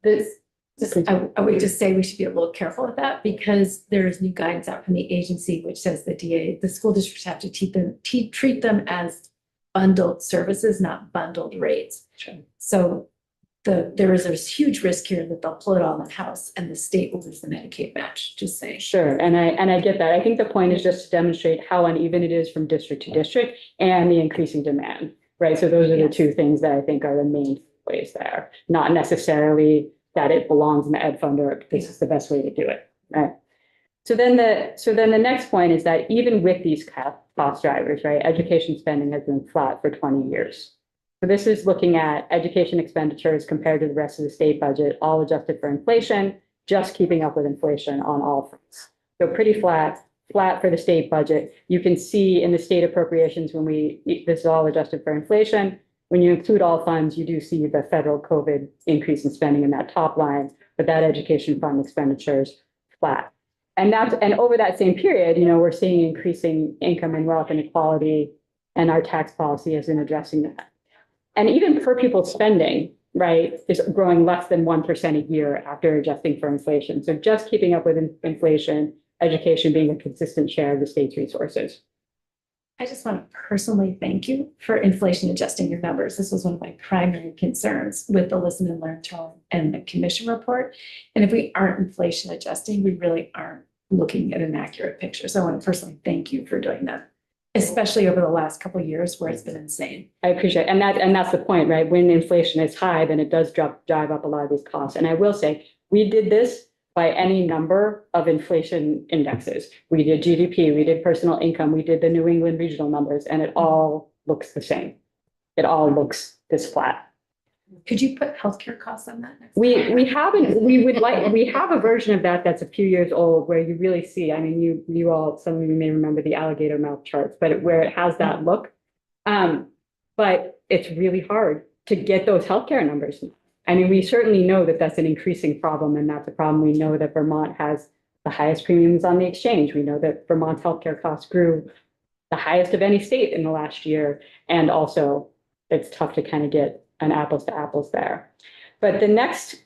I would just say we should be a little careful with that, because there is new guidance out from the agency, which says the school districts have to treat them as bundled services, not bundled rates. Sure. So there is a huge risk here that they'll pull it all in the house and the state will lose the Medicaid match, just saying. Sure, and I get that. I think the point is just to demonstrate how uneven it is from district to district and the increasing demand, right? So those are the two things that I think are the main ways there, not necessarily that it belongs in the ed fund or this is the best way to do it, right? So then the next point is that even with these cost drivers, right, education spending has been flat for 20 years. So this is looking at education expenditures compared to the rest of the state budget, all adjusted for inflation, just keeping up with inflation on all fronts. So pretty flat for the state budget. You can see in the state appropriations this is all adjusted for inflation. When you include all funds, you do see the federal COVID increase in spending in that top line, but that education fund expenditures flat. And over that same period, we're seeing increasing income and wealth inequality, and our tax policy has been addressing that. And even per pupil spending, right, is growing less than 1% a year after adjusting for inflation. So just keeping up with inflation, education being a consistent share of the state's resources. I just want to personally thank you for inflation adjusting your numbers. This was one of my primary concerns with the Listen and Learn tone and the commission report. And if we aren't inflation adjusting, we really aren't looking at an accurate picture. So I want to personally thank you for doing that. especially over the last couple of years where it's been insane. I appreciate, and that's the point, right? When inflation is high, then it does drive up a lot of these costs. And I will say, we did this by any number of inflation indexes. We did GDP, we did personal income, we did the New England regional numbers, and it all looks the same. It all looks this flat. Could you put healthcare costs on that? next We time? haven't, we have a version of that that's a few years old where you really see, I mean, you all, some of you may remember the alligator mouth charts, but where it has that look. But it's really hard to get those healthcare numbers. I mean, we certainly know that that's an increasing problem, and that's a problem. We know that Vermont has the highest premiums on the exchange. We know that Vermont's healthcare costs grew the highest of any state in the last year. And also it's tough to kind of get an apples to apples there. But the next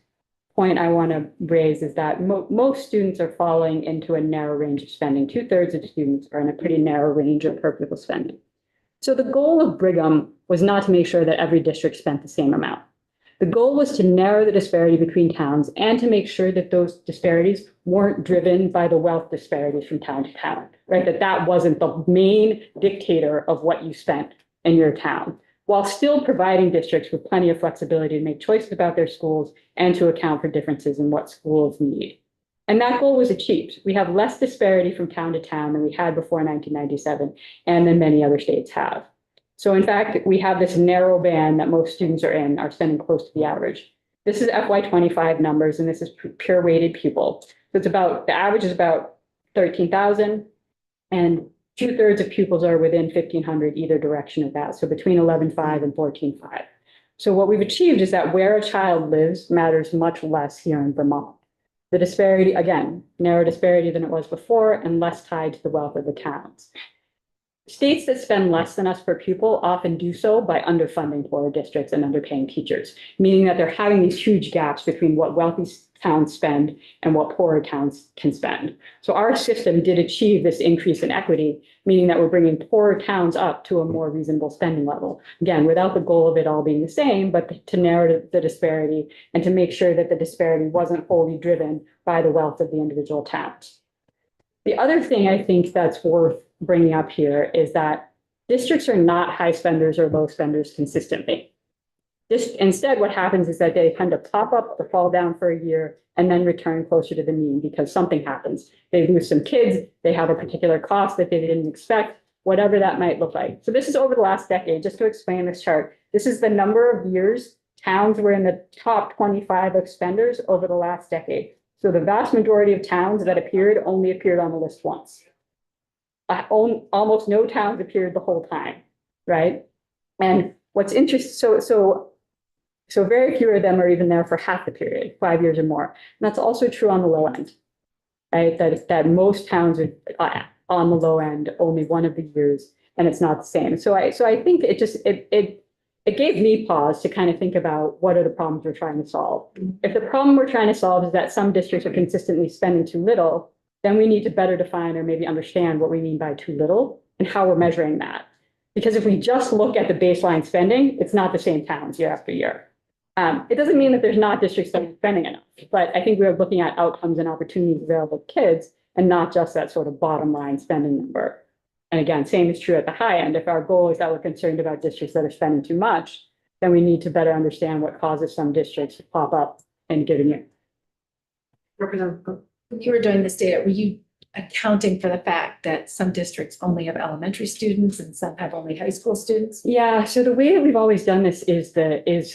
point I want to raise is that most students are falling into a narrow range of spending. 2/3 of students are in a pretty narrow range of per pupil spending. So the goal of Brigham was not to make sure that every district spent the same amount. The goal was to narrow the disparity between towns and to make sure that those disparities weren't driven by the wealth disparities from town to town, right? That wasn't the main dictator of what you spent in your town, while still providing districts with plenty of flexibility to make choices about their schools and to account for differences in what schools need. And that goal was achieved. We have less disparity from town to town than we had before 1997, and than many other states have. So in fact, we have this narrow band that most students are spending close to the average. This is FY25 numbers, and this is pure weighted pupil. So it's about, the average is about 13,000, and 2/3 of pupils are within 1,500 either direction of that. So between 11,500 and 14,500. So what we've achieved is that where a child lives matters much less here in Vermont. The disparity, again, narrow disparity than it was before and less tied to the wealth of the towns. States that spend less than us per pupil often do so by underfunding poorer districts and underpaying teachers, meaning that they're having these huge gaps between what wealthy towns spend and what poorer towns can spend. So our system did achieve this increase in equity, meaning that we're bringing poorer towns up to a more reasonable spending level. Again, without the goal of it all being the same, but to narrow the disparity and to make sure that the disparity wasn't wholly driven by the wealth of the individual towns. The other thing I think that's worth bringing up here is that districts are not high spenders or low spenders consistently. Instead, what happens is that they tend to pop up or fall down for a year and then return closer to the mean because something happens. They lose some kids, they have a particular cost that they didn't expect, whatever that might look like. So this is over the last decade. Just to explain this chart, this is the number of years towns were in the top 25 of spenders over the last decade. So the vast majority of towns that appeared only appeared on the list once. Almost no towns appeared the whole time, right? And what's interesting, so very few of them are even there for half the period, 5 years or more. And that's also true on the low end, right? That most towns are on the low end only one of the years, and it's not the same. So I think it gave me pause to kind of think about what are the problems we're trying to solve. If the problem we're trying to solve is that some districts are consistently spending too little, then we need to better define or maybe understand what we mean by too little and how we're measuring that. Because if we just look at the baseline spending, it's not the same towns year after year. It doesn't mean that there's not districts that are spending enough, but I think we're looking at outcomes and opportunities available to kids and not just that sort of bottom line spending number. And again, same is true at the high end. If our goal is that we're concerned about districts that are spending too much, then we need to better understand what causes some districts to pop up in a given year. Representative. When you were doing this data, were you accounting for the fact that some districts only have elementary students and some have only high school students? Yeah, so the way that we've always done this is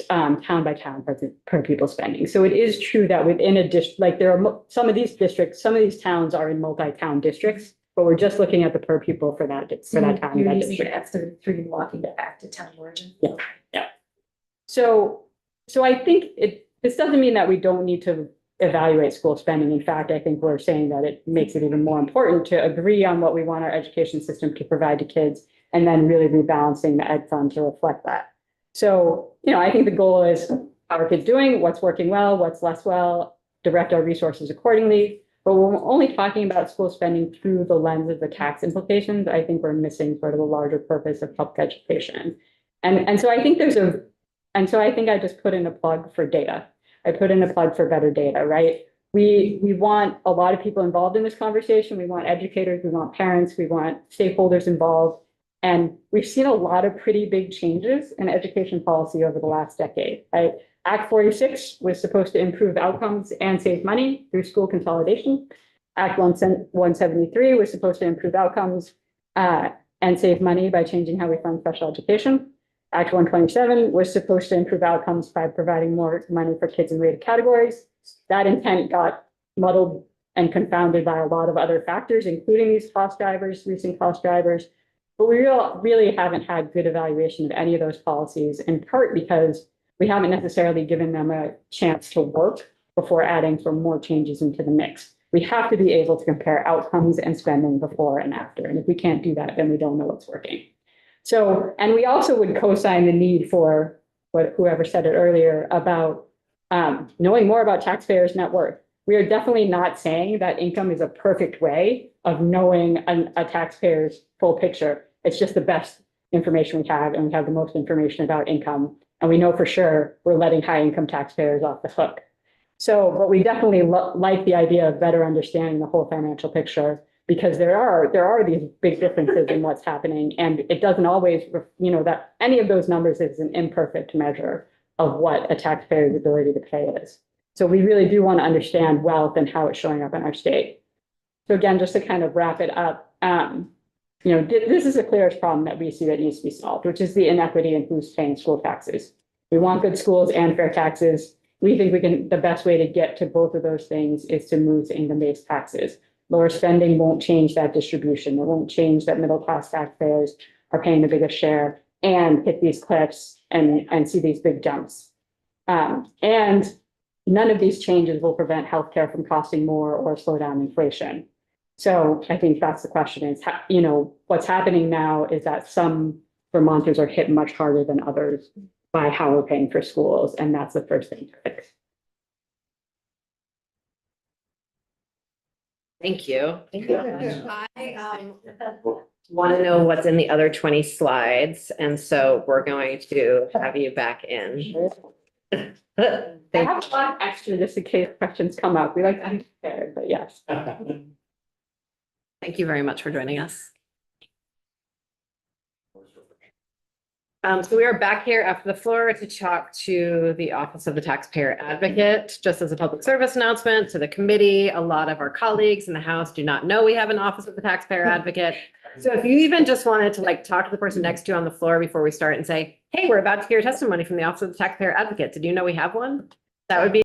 town by town per pupil spending. So it is true that within a district, like there are some of these districts, some of these towns are in multi-town districts, but we're just looking at the per pupil for that town. You're that using the district. F-33 and walking it back to town origin? Yeah. So I think this doesn't mean that we don't need to evaluate school spending. In fact, I think we're saying that it makes it even more important to agree on what we want our education system to provide to kids and then really rebalancing the ed fund to reflect that. So, I think the goal is how are kids doing, what's working well, what's less well, direct our resources accordingly. But when we're only talking about school spending through the lens of the tax implications, I think we're missing sort of a larger purpose of public education. And so I think I just put in a plug for data. I put in a plug for better data, right? We want a lot of people involved in this conversation. We want educators, we want parents, we want stakeholders involved. And we've seen a lot of pretty big changes in education policy over the last decade, right? Act 46 was supposed to improve outcomes and save money through school consolidation. Act 173 was supposed to improve outcomes and save money by changing how we fund special education. Act 127 was supposed to improve outcomes by providing more money for kids in rated categories. That intent got muddled and confounded by a lot of other factors, including these cost drivers, recent cost drivers. But we really haven't had good evaluation of any of those policies, in part because we haven't necessarily given them a chance to work before adding for more changes into the mix. We have to be able to compare outcomes and spending before and after. And if we can't do that, then we don't know what's working. So, and we also would co-sign the need for what whoever said it earlier about knowing more about taxpayers' net worth. We are definitely not saying that income is a perfect way of knowing a taxpayer's full picture. It's just the best information we have, and we have the most information about income. And we know for sure we're letting high income taxpayers off the hook. So, but we definitely like the idea of better understanding the whole financial picture, because there are these big differences in what's happening. And it doesn't always, that any of those numbers is an imperfect measure of what a taxpayer's ability to pay is. So we really do want to understand wealth and how it's showing up in our state. So again, just to kind of wrap it up, this is the clearest problem that we see that needs to be solved, which is the inequity in who's paying school taxes. We want good schools and fair taxes. We think the best way to get to both of those things is to move to income-based taxes. Lower spending won't change that distribution. It won't change that middle-class taxpayers are paying the biggest share and hit these cliffs and see these big jumps. And none of these changes will prevent healthcare from costing more or slow down inflation. So I think that's the question is, what's happening now is that some Vermonters are hit much harder than others by how we're paying for schools. And that's the first thing to fix. Thank you. I want to know what's in the other 20 slides. And so we're going to have you back in. I have a lot extra just in case questions come up. We like to be prepared, but yes. Thank you very much for joining us. So we are back here after the floor to talk to the Office of the Taxpayer Advocate. Just as a public service announcement to the committee, a lot of our colleagues in the House do not know we have an Office of the Taxpayer Advocate. So if you even just wanted to talk to the person next to you on the floor before we start and say, hey, we're about to hear testimony from the Office of the Taxpayer Advocate. Did you know we have one? That would be